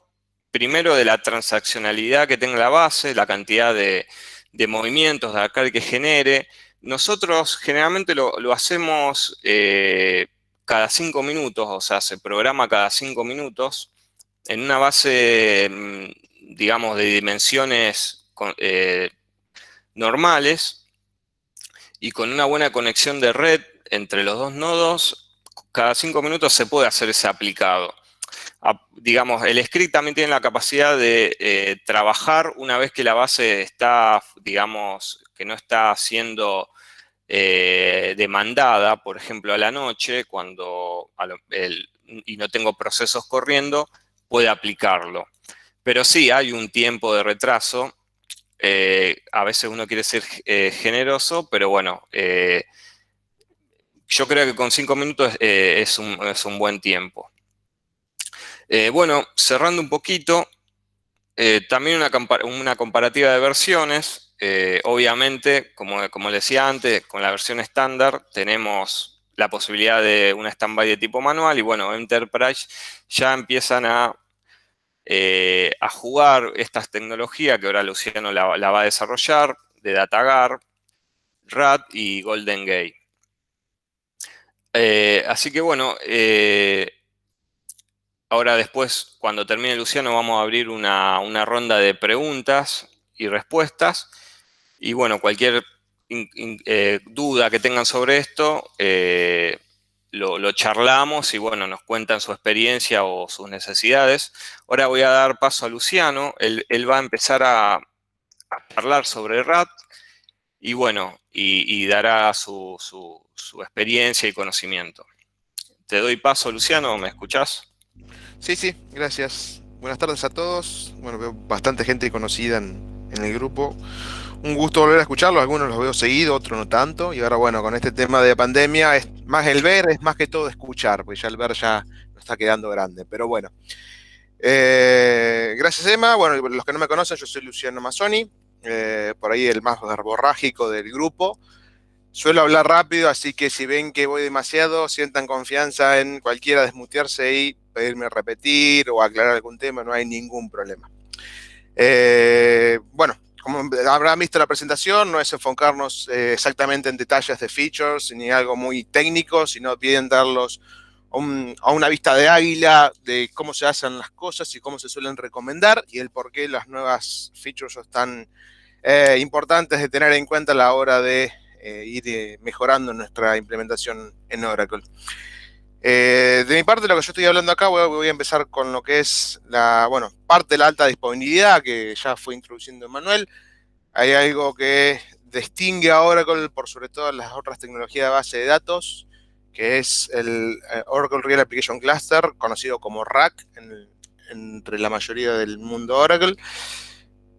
primero, de la transaccionalidad que tenga la base, la cantidad de movimientos de archive que genere. Nosotros generalmente lo hacemos cada 5 minutos, o sea, se programa cada 5 minutos en una base, digamos, de dimensiones normales y con una buena conexión de red entre los dos nodos. Cada 5 minutos se puede hacer ese aplicado. Digamos, el script también tiene la capacidad de trabajar una vez que la base está, digamos, que no está siendo demandada, por ejemplo, a la noche, y no tengo procesos corriendo, puede aplicarlo. Pero sí, hay un tiempo de retraso. A veces uno quiere ser generoso, pero bueno, yo creo que con 5 minutos es un buen tiempo. Bueno, cerrando un poquito, también una comparativa de versiones. Obviamente, como decía antes, con la versión estándar tenemos la posibilidad de una standby de tipo manual y bueno, Enterprise ya empiezan a jugar estas tecnologías que ahora Luciano la va a desarrollar, de DataGuard, RAD y Golden Gate. Así que bueno, ahora después, cuando termine Luciano, vamos a abrir una ronda de preguntas y respuestas. Y bueno, cualquier duda que tengan sobre esto, lo charlamos y bueno, nos cuentan su experiencia o sus necesidades. Ahora voy a dar paso a Luciano. Él va a empezar a hablar sobre RAD y bueno, y dará su experiencia y conocimiento. Te doy paso, Luciano, ¿me escuchás? Sí, sí, gracias. Buenas tardes a todos. Bueno, veo bastante gente conocida en el grupo. Un gusto volver a escucharlos. Algunos los veo seguido, otros no tanto. Y ahora, bueno, con este tema de pandemia, es más el ver, es más que todo escuchar, porque ya el ver ya nos está quedando grande. Pero bueno. Gracias, Emma. Bueno, los que no me conocen, yo soy Luciano Mazzoni, por ahí el más verborrágico del grupo. Suelo hablar rápido, así que si ven que voy demasiado, sientan confianza en cualquiera desmutearse y pedirme repetir o aclarar algún tema, no hay ningún problema. Bueno, como habrán visto la presentación, no es enfocarnos exactamente en detalles de features ni algo muy técnico, sino bien darlos a una vista de águila de cómo se hacen las cosas y cómo se suelen recomendar y el por qué las nuevas features son tan importantes de tener en cuenta a la hora de ir mejorando nuestra implementación en Oracle. De mi parte, lo que yo estoy hablando acá, voy a empezar con lo que es parte de la alta disponibilidad que ya fue introduciendo Manuel. Hay algo que distingue a Oracle por sobre todo las otras tecnologías de base de datos, que es el Oracle Real Application Cluster, conocido como RAC entre la mayoría del mundo Oracle.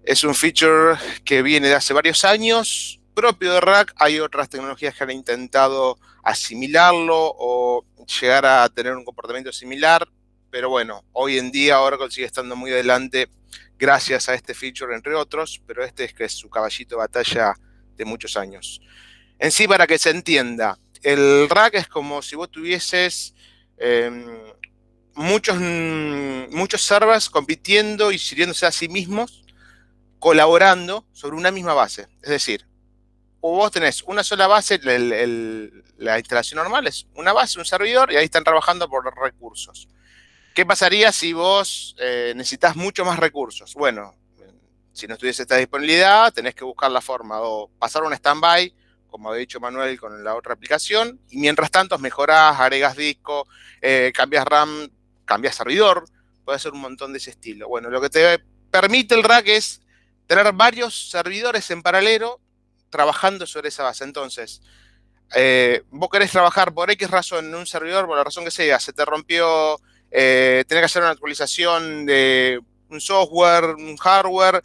Es un feature que viene de hace varios años, propio de RAC. Hay otras tecnologías que han intentado asimilarlo o llegar a tener un comportamiento similar, pero bueno, hoy en día Oracle sigue estando muy adelante gracias a este feature, entre otros, pero este es que es su caballito de batalla de muchos años. En sí, para que se entienda, el RAC es como si vos tuvieses muchos servers compitiendo y sirviéndose a sí mismos, colaborando sobre una misma base. Es decir, o vos tenés una sola base, la instalación normal es una base, un servidor, y ahí están trabajando por recursos. ¿Qué pasaría si vos necesitas mucho más recursos? Bueno, si no tuviese esta disponibilidad, tenés que buscar la forma o pasar un standby, como había dicho Manuel con la otra aplicación, y mientras tanto mejorás, agregas disco, cambias RAM, cambias servidor, puede ser un montón de ese estilo. Bueno, lo que te permite el RAC es tener varios servidores en paralelo trabajando sobre esa base. Entonces, vos querés trabajar por X razón en un servidor, por la razón que sea, se te rompió, tenés que hacer una actualización de un software, un hardware,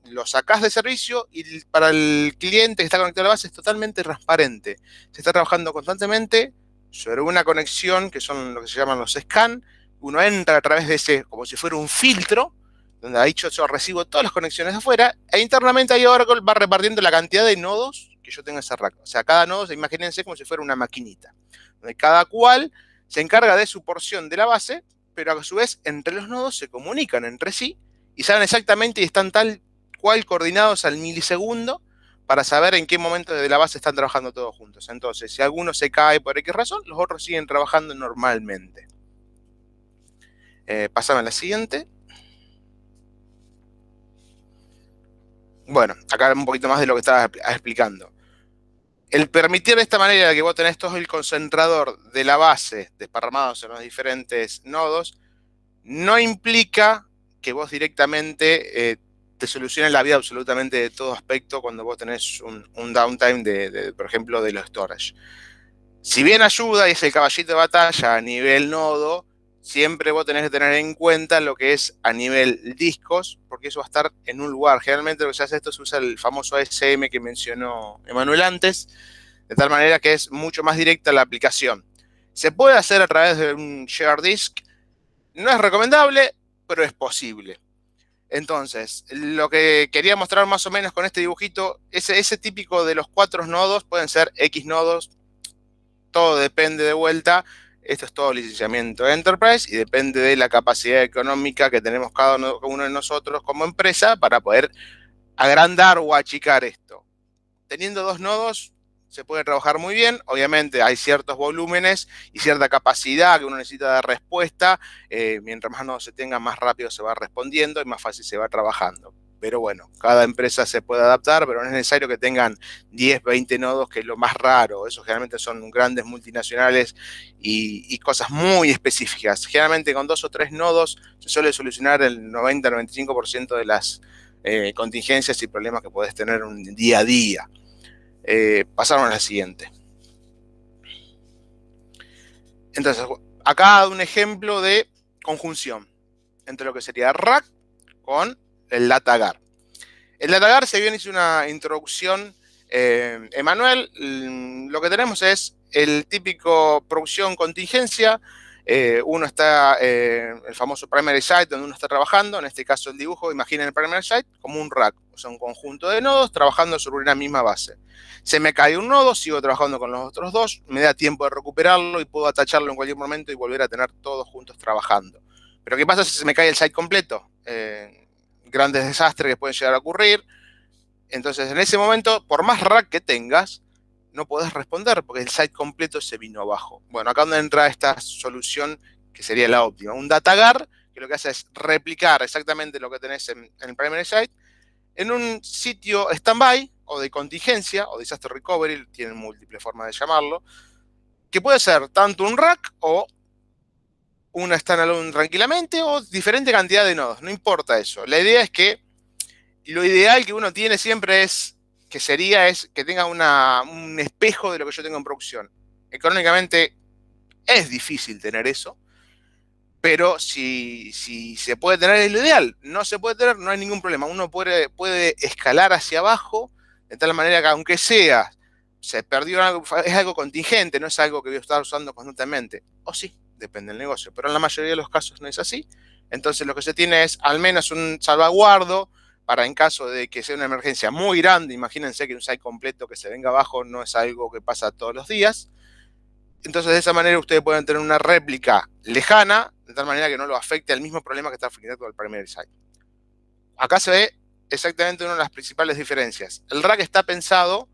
lo sacás de servicio y para el cliente que está conectado a la base es totalmente transparente. Se está trabajando constantemente sobre una conexión que son lo que se llaman los scan. Uno entra a través de ese, como si fuera un filtro, donde ha dicho yo recibo todas las conexiones de afuera, e internamente ahí Oracle va repartiendo la cantidad de nodos que yo tenga en ese rack. O sea, cada nodo, imagínense como si fuera una maquinita, donde cada cual se encarga de su porción de la base, pero a su vez entre los nodos se comunican entre sí y saben exactamente y están tal cual coordinados al milisegundo para saber en qué momento de la base están trabajando todos juntos. Entonces, si alguno se cae por X razón, los otros siguen trabajando normalmente. Pásame a la siguiente. Bueno, acá un poquito más de lo que estaba explicando. El permitir de esta manera que vos tenés todo el concentrador de la base desparramados en los diferentes nodos, no implica que vos directamente te soluciona la vida absolutamente de todo aspecto cuando vos tenés un downtime por ejemplo, de los storage. Si bien ayuda y es el caballito de batalla a nivel nodo, siempre vos tenés que tener en cuenta lo que es a nivel discos, porque eso va a estar en un lugar. Generalmente lo que se hace esto se usa el famoso ASM que mencionó Emanuel antes, de tal manera que es mucho más directa la aplicación. Se puede hacer a través de un share disk, no es recomendable, pero es posible. Entonces, lo que quería mostrar más o menos con este dibujito, ese típico de los 4 nodos, pueden ser X nodos, todo depende de vuelta. Esto es todo licenciamiento Enterprise y depende de la capacidad económica que tenemos cada uno de nosotros como empresa para poder agrandar o achicar esto. Teniendo 2 nodos se puede trabajar muy bien. Obviamente hay ciertos volúmenes y cierta capacidad que uno necesita de respuesta. Mientras más nodos se tenga, más rápido se va respondiendo y más fácil se va trabajando. Pero bueno, cada empresa se puede adaptar, pero no es necesario que tengan 10, 20 nodos, que es lo más raro. Eso generalmente son grandes multinacionales y cosas muy específicas. Generalmente con 2 o 3 nodos se suele solucionar el 90-95% de las contingencias y problemas que puedes tener un día a día. Pasamos a la siguiente. Entonces, acá un ejemplo de conjunción entre lo que sería rack con el DataGuard. El DataGuard, si bien hice una introducción, Emanuel, lo que tenemos es el típico producción contingencia. Uno está, el famoso primary site donde uno está trabajando, en este caso el dibujo, imaginen el primary site como un rack, o sea, un conjunto de nodos trabajando sobre una misma base. Se me cae un nodo, sigo trabajando con los otros 2, me da tiempo de recuperarlo y puedo atacharlo en cualquier momento y volver a tener todos juntos trabajando. Pero ¿qué pasa si se me cae el site completo? Grandes desastres que pueden llegar a ocurrir. Entonces, en ese momento, por más rack que tengas, no podés responder porque el site completo se vino abajo. Bueno, acá donde entra esta solución que sería la óptima. Un DataGuard que lo que hace es replicar exactamente lo que tenés en el primary site en un sitio standby o de contingencia o disaster recovery, tienen múltiples formas de llamarlo, que puede ser tanto un rack o una standalone tranquilamente o diferente cantidad de nodos, no importa eso. La idea es que lo ideal que uno tiene siempre es que tenga un espejo de lo que yo tengo en producción. Económicamente es difícil tener eso, pero si se puede tener es lo ideal. No se puede tener, no hay ningún problema. Uno puede escalar hacia abajo de tal manera que aunque sea, se perdió algo, es algo contingente, no es algo que voy a estar usando constantemente. O sí, depende del negocio, pero en la mayoría de los casos no es así. Entonces lo que se tiene es al menos un salvaguardo para en caso de que sea una emergencia muy grande. Imagínense que un site completo que se venga abajo no es algo que pasa todos los días. Entonces de esa manera ustedes pueden tener una réplica lejana, de tal manera que no lo afecte al mismo problema que está afectando al primary site. Acá se ve exactamente una de las principales diferencias. El rack está pensado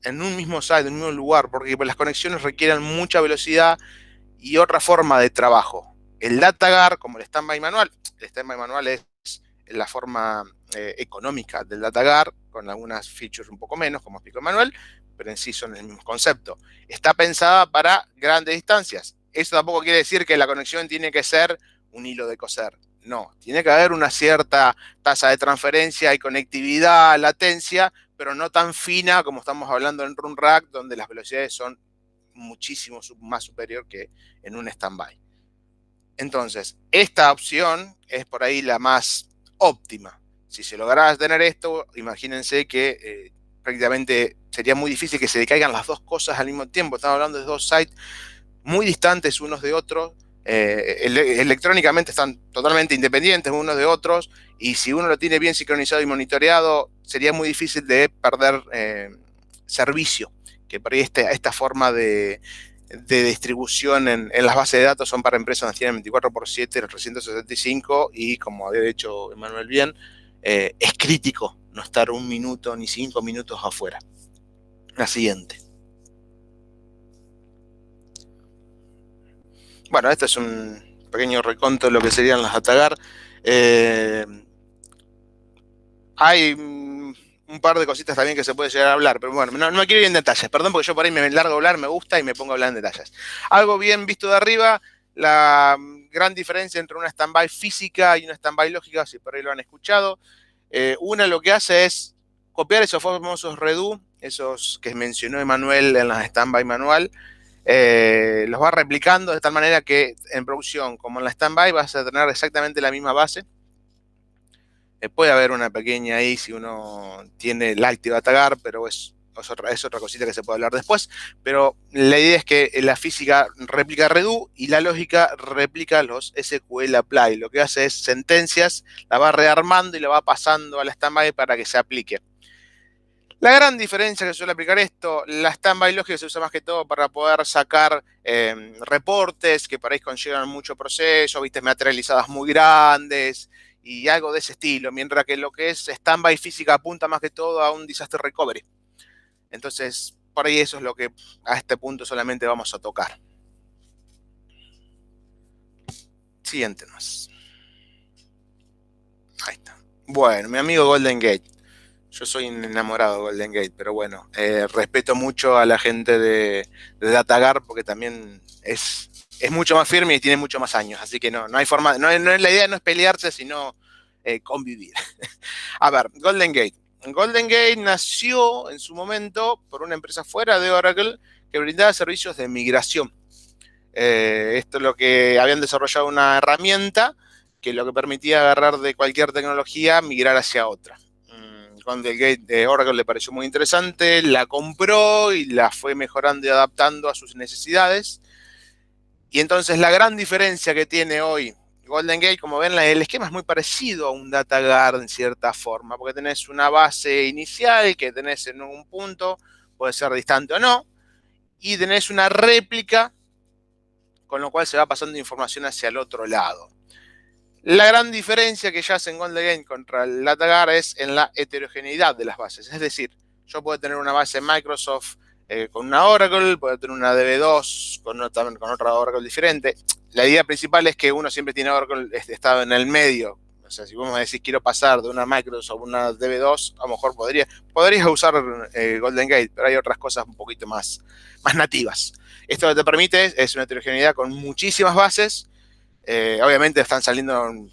en un mismo site, en un mismo lugar, porque las conexiones requieren mucha velocidad y otra forma de trabajo. El DataGuard, como el standby manual es la forma económica del DataGuard, con algunas features un poco menos, como explicó Emanuel, pero en sí son el mismo concepto. Está pensada para grandes distancias. Eso tampoco quiere decir que la conexión tiene que ser un hilo de coser. No, tiene que haber una cierta tasa de transferencia y conectividad, latencia, pero no tan fina como estamos hablando en un rack, donde las velocidades son muchísimo más superior que en un standby. Entonces, esta opción es por ahí la más óptima. Si se lograra tener esto, imagínense que prácticamente sería muy difícil que se decaigan las dos cosas al mismo tiempo. Estamos hablando de 2 sites muy distantes unos de otros. Electrónicamente están totalmente independientes unos de otros, y si uno lo tiene bien sincronizado y monitoreado, sería muy difícil de perder servicio, que por ahí esta forma de distribución en las bases de datos son para empresas que tienen 24/7, el 365, y como había dicho Emanuel bien, es crítico no estar 1 minuto ni 5 minutos afuera. La siguiente. Bueno, este es un pequeño reconto de lo que serían las DataGuard. Hay un par de cositas también que se puede llegar a hablar, pero bueno, no me quiero ir en detalles, perdón, porque yo por ahí me largo a hablar, me gusta y me pongo a hablar en detalles. Algo bien visto de arriba, la gran diferencia entre una standby física y una standby lógica, si por ahí lo han escuchado. Una lo que hace es copiar esos famosos redo, esos que mencionó Emanuel en la standby manual, los va replicando de tal manera que en producción como en la standby vas a tener exactamente la misma base. Puede haber una pequeña ahí si uno tiene el Active Data Guard, pero es otra cosita que se puede hablar después. Pero la idea es que la física replica redo y la lógica replica los SQL apply. Lo que hace es sentencias, la va rearmando y la va pasando a la standby para que se aplique. La gran diferencia que suele aplicar esto, la standby lógica se usa más que todo para poder sacar reportes que por ahí conllevan mucho proceso, vistas materializadas muy grandes y algo de ese estilo, mientras que lo que es standby física apunta más que todo a un disaster recovery. Entonces, por ahí eso es lo que a este punto solamente vamos a tocar. Siguiente más. Ahí está. Bueno, mi amigo Golden Gate. Yo soy un enamorado de Golden Gate, pero bueno, respeto mucho a la gente de DataGuard porque también es mucho más firme y tiene mucho más años, así que no hay forma, la idea no es pelearse, sino convivir. A ver, Golden Gate. Golden Gate nació en su momento por una empresa fuera de Oracle que brindaba servicios de migración. Esto es lo que habían desarrollado una herramienta que lo que permitía agarrar de cualquier tecnología, migrar hacia otra. Golden Gate de Oracle le pareció muy interesante, la compró y la fue mejorando y adaptando a sus necesidades. Y entonces la gran diferencia que tiene hoy Golden Gate, como ven, el esquema es muy parecido a un DataGuard en cierta forma, porque tenés una base inicial que tenés en un punto, puede ser distante o no, y tenés una réplica, con lo cual se va pasando información hacia el otro lado. La gran diferencia que ya hacen Golden Gate contra el DataGuard es en la heterogeneidad de las bases. Es decir, yo puedo tener una base Microsoft con una Oracle, puedo tener una DB2 con otra Oracle diferente. La idea principal es que uno siempre tiene Oracle estado en el medio. O sea, si vos me decís quiero pasar de una Microsoft a una DB2, a lo mejor podrías usar Golden Gate, pero hay otras cosas un poquito más nativas. Esto lo que te permite es una heterogeneidad con muchísimas bases. Obviamente están saliendo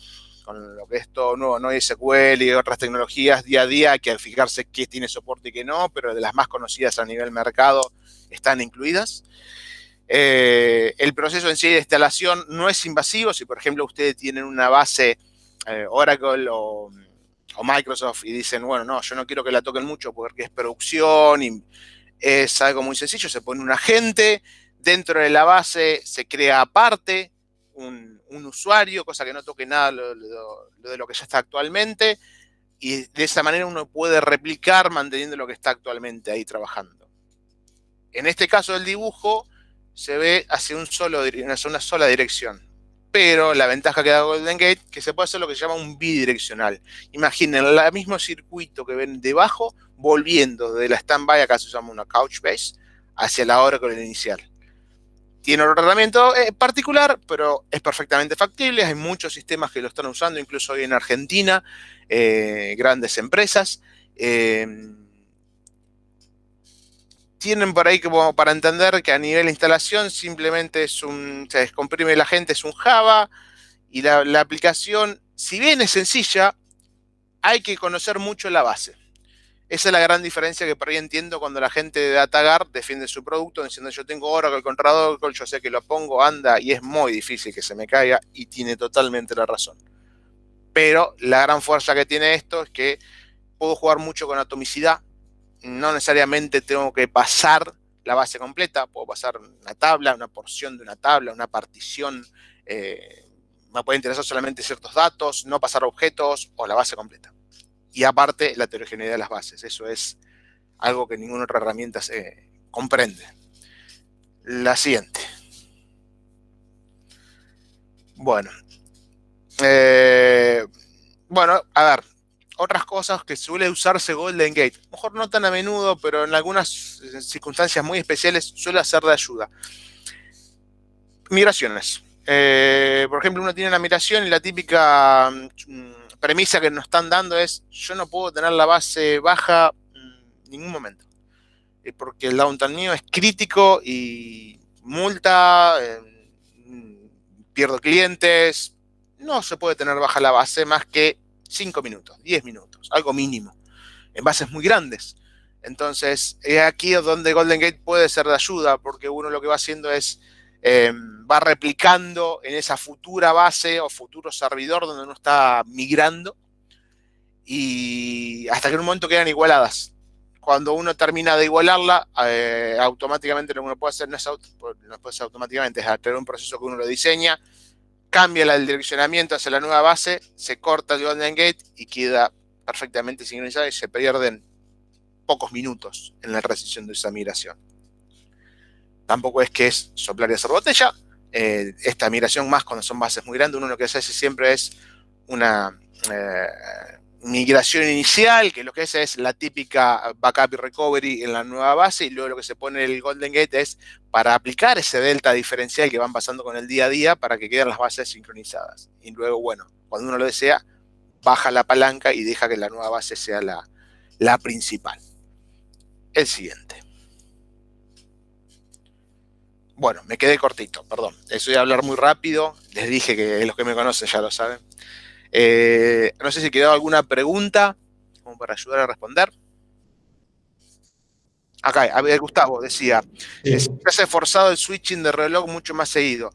con lo que es todo nuevo, ¿no? SQL y otras tecnologías día a día, hay que fijarse qué tiene soporte y qué no, pero de las más conocidas a nivel mercado están incluidas. El proceso en sí de instalación no es invasivo. Si, por ejemplo, ustedes tienen una base Oracle o Microsoft y dicen, bueno, no, yo no quiero que la toquen mucho porque es producción y es algo muy sencillo, se pone un agente, dentro de la base se crea aparte un usuario, cosa que no toque nada de lo que ya está actualmente, y de esa manera uno puede replicar manteniendo lo que está actualmente ahí trabajando. En este caso del dibujo se ve hacia una sola dirección, pero la ventaja que da Golden Gate que se puede hacer lo que se llama un bidireccional. Imaginen el mismo circuito que ven debajo volviendo de la standby, acá se llama una Couchbase, hacia la Oracle inicial. Tiene un tratamiento particular, pero es perfectamente factible. Hay muchos sistemas que lo están usando, incluso hoy en Argentina, grandes empresas. Tienen por ahí como para entender que a nivel de instalación simplemente se descomprime el agente, es un Java, y la aplicación, si bien es sencilla, hay que conocer mucho la base. Esa es la gran diferencia que por ahí entiendo cuando la gente de DataGuard defiende su producto diciendo yo tengo Oracle contra Oracle, yo sé que lo pongo, anda, y es muy difícil que se me caiga, y tiene totalmente la razón. Pero la gran fuerza que tiene esto es que puedo jugar mucho con atomicidad, no necesariamente tengo que pasar la base completa, puedo pasar una tabla, una porción de una tabla, una partición, me puede interesar solamente ciertos datos, no pasar objetos o la base completa. Y aparte, la heterogeneidad de las bases. Eso es algo que ninguna otra herramienta comprende. La siguiente. Bueno. Bueno, a ver. Otras cosas que suele usarse Golden Gate. A lo mejor no tan a menudo, pero en algunas circunstancias muy especiales suele hacer de ayuda. Migraciones. Por ejemplo, uno tiene una migración y la típica premisa que nos están dando es yo no puedo tener la base baja en ningún momento, porque el downtime mío es crítico y multa, pierdo clientes, no se puede tener baja la base más que 5 minutos, 10 minutos. minutos, algo mínimo, en bases muy grandes. Entonces, es aquí donde Golden Gate puede ser de ayuda, porque uno lo que va haciendo es, va replicando en esa futura base o futuro servidor donde uno está migrando, y hasta que en un momento quedan igualadas. Cuando uno termina de igualarla, automáticamente lo que uno puede hacer no puede ser automáticamente, es hacer un proceso que uno lo diseña, cambia el direccionamiento hacia la nueva base, se corta el Golden Gate y queda perfectamente sincronizado y se pierden pocos minutos en la realización de esa migración. Tampoco es que es soplar y hacer botella. Esta migración más cuando son bases muy grandes, uno lo que hace siempre es una migración inicial, que lo que hace es la típica backup y recovery en la nueva base, y luego lo que se pone el Golden Gate es para aplicar ese delta diferencial que van pasando con el día a día para que queden las bases sincronizadas. Y luego, bueno, cuando uno lo desea, baja la palanca y deja que la nueva base sea la principal. El siguiente. Bueno, me quedé cortito, perdón. Eso voy a hablar muy rápido. Les dije que los que me conocen ya lo saben. No sé si quedó alguna pregunta como para ayudar a responder. Acá, a ver, Gustavo decía, se hace forzado el switching de reloj mucho más seguido.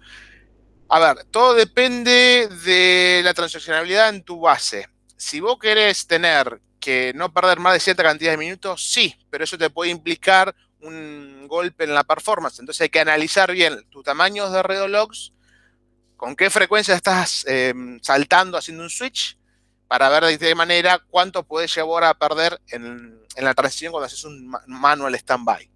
A ver, todo depende de la transaccionalidad en tu base. Si vos querés tener que no perder más de cierta cantidad de minutos, sí, pero eso te puede implicar un golpe en la performance. Entonces hay que analizar bien tus tamaños de redo-logs, con qué frecuencia estás saltando haciendo un switch, para ver de qué manera cuánto puedes llevar a perder en la transición cuando haces un manual standby.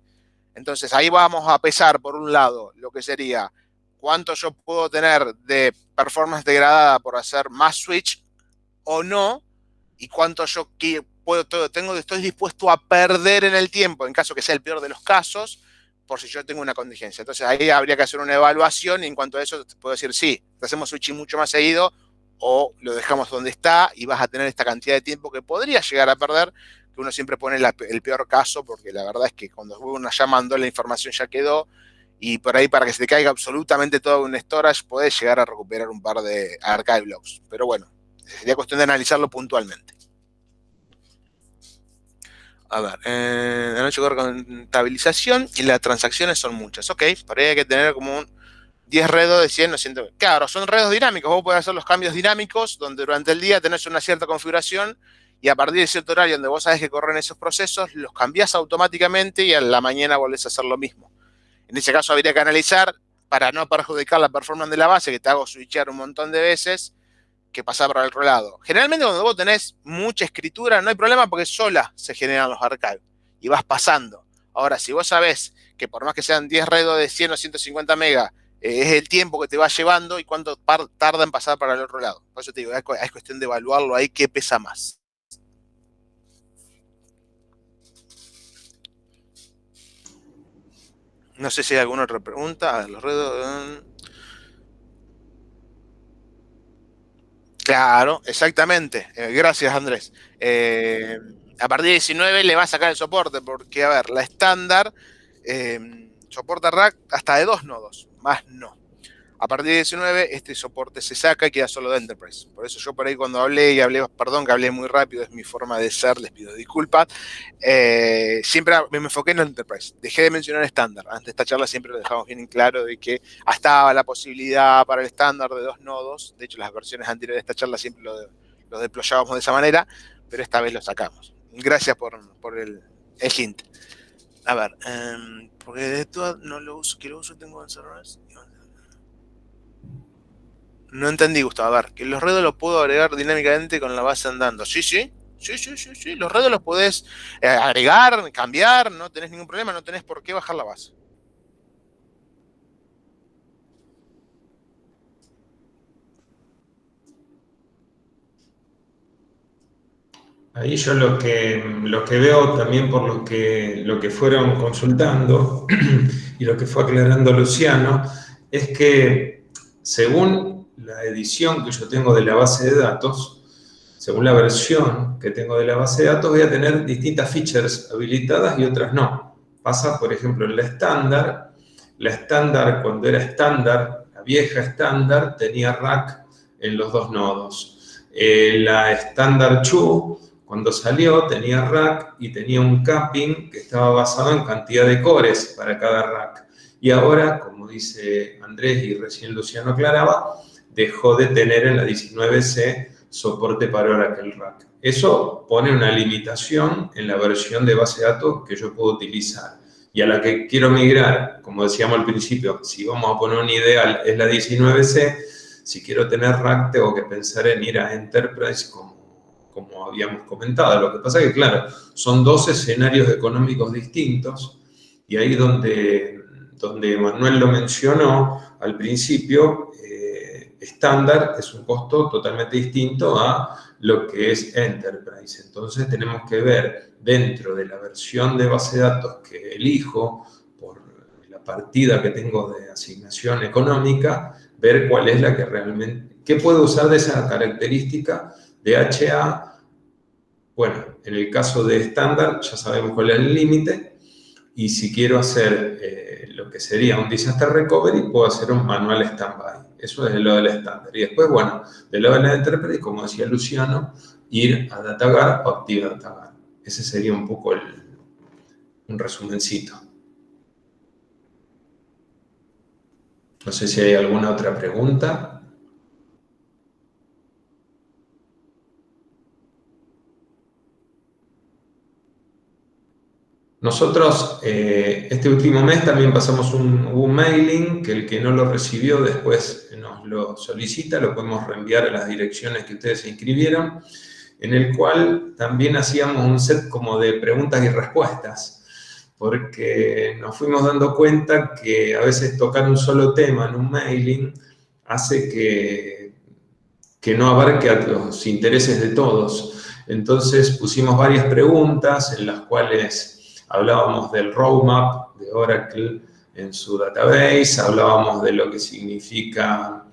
Entonces ahí vamos a pesar, por un lado, lo que sería cuánto yo puedo tener de performance degradada por hacer más switch o no, y cuánto yo estoy dispuesto a perder en el tiempo, en caso que sea el peor de los casos, por si yo tengo una contingencia. Entonces ahí habría que hacer una evaluación, y en cuanto a eso te puedo decir, sí, te hacemos switching mucho más seguido, o lo dejamos donde está y vas a tener esta cantidad de tiempo que podría llegar a perder, que uno siempre pone el peor caso, porque la verdad es que cuando uno ya mandó la información ya quedó, y por ahí para que se te caiga absolutamente todo un storage, podés llegar a recuperar un par de archive logs. Pero bueno, sería cuestión de analizarlo puntualmente. A ver, la noche corre contabilización y las transacciones son muchas. Ok, por ahí hay que tener como un 10 redos de 100, no siento. Claro, son redos dinámicos. Vos podés hacer los cambios dinámicos, donde durante el día tenés una cierta configuración, y a partir de cierto horario donde vos sabés que corren esos procesos, los cambiás automáticamente y a la mañana volvés a hacer lo mismo. En ese caso habría que analizar, para no perjudicar la performance de la base, que te hago switchear un montón de veces, que pasar para el otro lado. Generalmente cuando vos tenés mucha escritura no hay problema, porque sola se generan los archives y vas pasando. Ahora, si vos sabés que por más que sean 10 redos de 100 o 150 megas, es el tiempo que te va llevando y cuánto tarda en pasar para el otro lado. Por eso te digo, es cuestión de evaluarlo ahí, qué pesa más. No sé si hay alguna otra pregunta. A ver, los redos... Claro, exactamente. Gracias, Andrés. A partir de 19 le va a sacar el soporte, porque, a ver, la estándar soporta rack hasta de 2 nodos, más no. A partir de 19, este soporte se saca y queda solo de Enterprise. Por eso yo por ahí cuando hablé, perdón que hablé muy rápido, es mi forma de ser, les pido disculpas. Siempre me enfoqué en el Enterprise. Dejé de mencionar estándar. Antes de esta charla siempre lo dejamos bien en claro de que estaba la posibilidad para el estándar de 2 nodos. De hecho, las versiones anteriores de esta charla siempre lo deployábamos de esa manera, pero esta vez lo sacamos. Gracias por el hint. A ver, porque de esto no lo uso, que lo uso tengo en servers. No entendí, Gustavo. A ver, que los redos los puedo agregar dinámicamente con la base andando. Sí. Los redos los podés agregar, cambiar, no tenés ningún problema, no tenés por qué bajar la base. Ahí yo lo que veo también por lo que fueron consultando y lo que fue aclarando Luciano, es que según la edición que yo tengo de la base de datos, según la versión que tengo de la base de datos, voy a tener distintas features habilitadas y otras no. Pasa, por ejemplo, en la estándar. La estándar, cuando era estándar, la vieja estándar, tenía rack en los 2 nodos. La estándar 2, Cuando salió tenía rack y tenía un capping que estaba basado en cantidad de cores para cada rack. Y ahora, como dice Andrés y recién Luciano aclaraba, dejó de tener en la 19C soporte para Oracle Rack. Eso pone una limitación en la versión de base de datos que yo puedo utilizar. Y a la que quiero migrar, como decíamos al principio, si vamos a poner un ideal, es la 19C. Si quiero tener Rack, tengo que pensar en ir a Enterprise como habíamos comentado. Lo que pasa es que, claro, son dos escenarios económicos distintos y ahí donde Manuel lo mencionó al principio, estándar es un costo totalmente distinto a lo que es Enterprise. Entonces tenemos que ver dentro de la versión de base de datos que elijo por la partida que tengo de asignación económica, ver cuál es la que realmente, qué puedo usar de esa característica de HA. Bueno, en el caso de estándar ya sabemos cuál es el límite. Y si quiero hacer lo que sería un disaster recovery, puedo hacer un manual standby. Eso es lo del estándar. Y después, bueno, del lado de la Enterprise, como decía Luciano, ir a DataGuard o Active DataGuard. Ese sería un poco un resumencito. No sé si hay alguna otra pregunta. Nosotros este último mes también pasamos un mailing que el que no lo recibió después nos lo solicita, lo podemos reenviar a las direcciones que ustedes se inscribieron, en el cual también hacíamos un set como de preguntas y respuestas, porque nos fuimos dando cuenta que a veces tocar un solo tema en un mailing hace que no abarque a los intereses de todos. Entonces pusimos varias preguntas en las cuales hablábamos del roadmap de Oracle en su database, hablábamos de lo que significa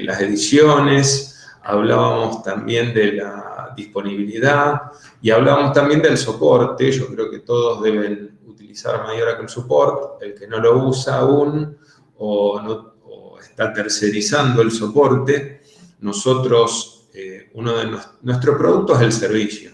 las ediciones, hablábamos también de la disponibilidad y hablábamos también del soporte. Yo creo que todos deben utilizar My Oracle Support. El que no lo usa aún o está tercerizando el soporte, nosotros, nuestro producto es el servicio.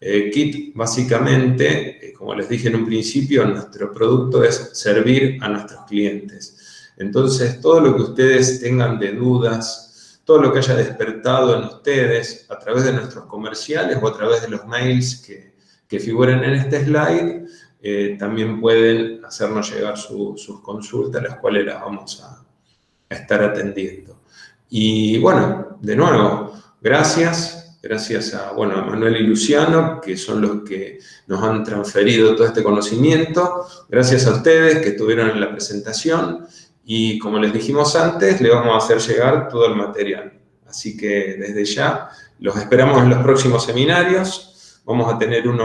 Kit, básicamente, como les dije en un principio, nuestro producto es servir a nuestros clientes. Entonces, todo lo que ustedes tengan de dudas, todo lo que haya despertado en ustedes a través de nuestros comerciales o a través de los mails que figuren en este slide, también pueden hacernos llegar sus consultas, las cuales las vamos a estar atendiendo. Y bueno, de nuevo, gracias. Gracias a Manuel y Luciano, que son los que nos han transferido todo este conocimiento. Gracias a ustedes que estuvieron en la presentación. Y como les dijimos antes, le vamos a hacer llegar todo el material. Así que desde ya los esperamos en los próximos seminarios. Vamos a tener un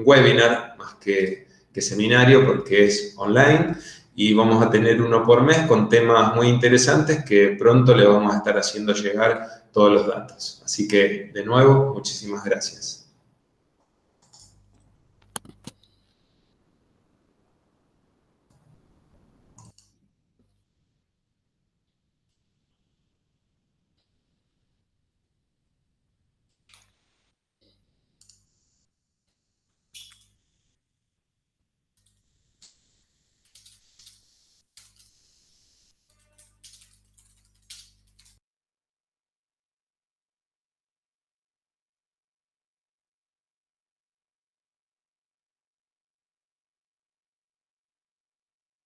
webinar más que seminario porque es online. Y vamos a tener uno por mes con temas muy interesantes que pronto le vamos a estar haciendo llegar todos los datos. Así que, de nuevo, muchísimas gracias.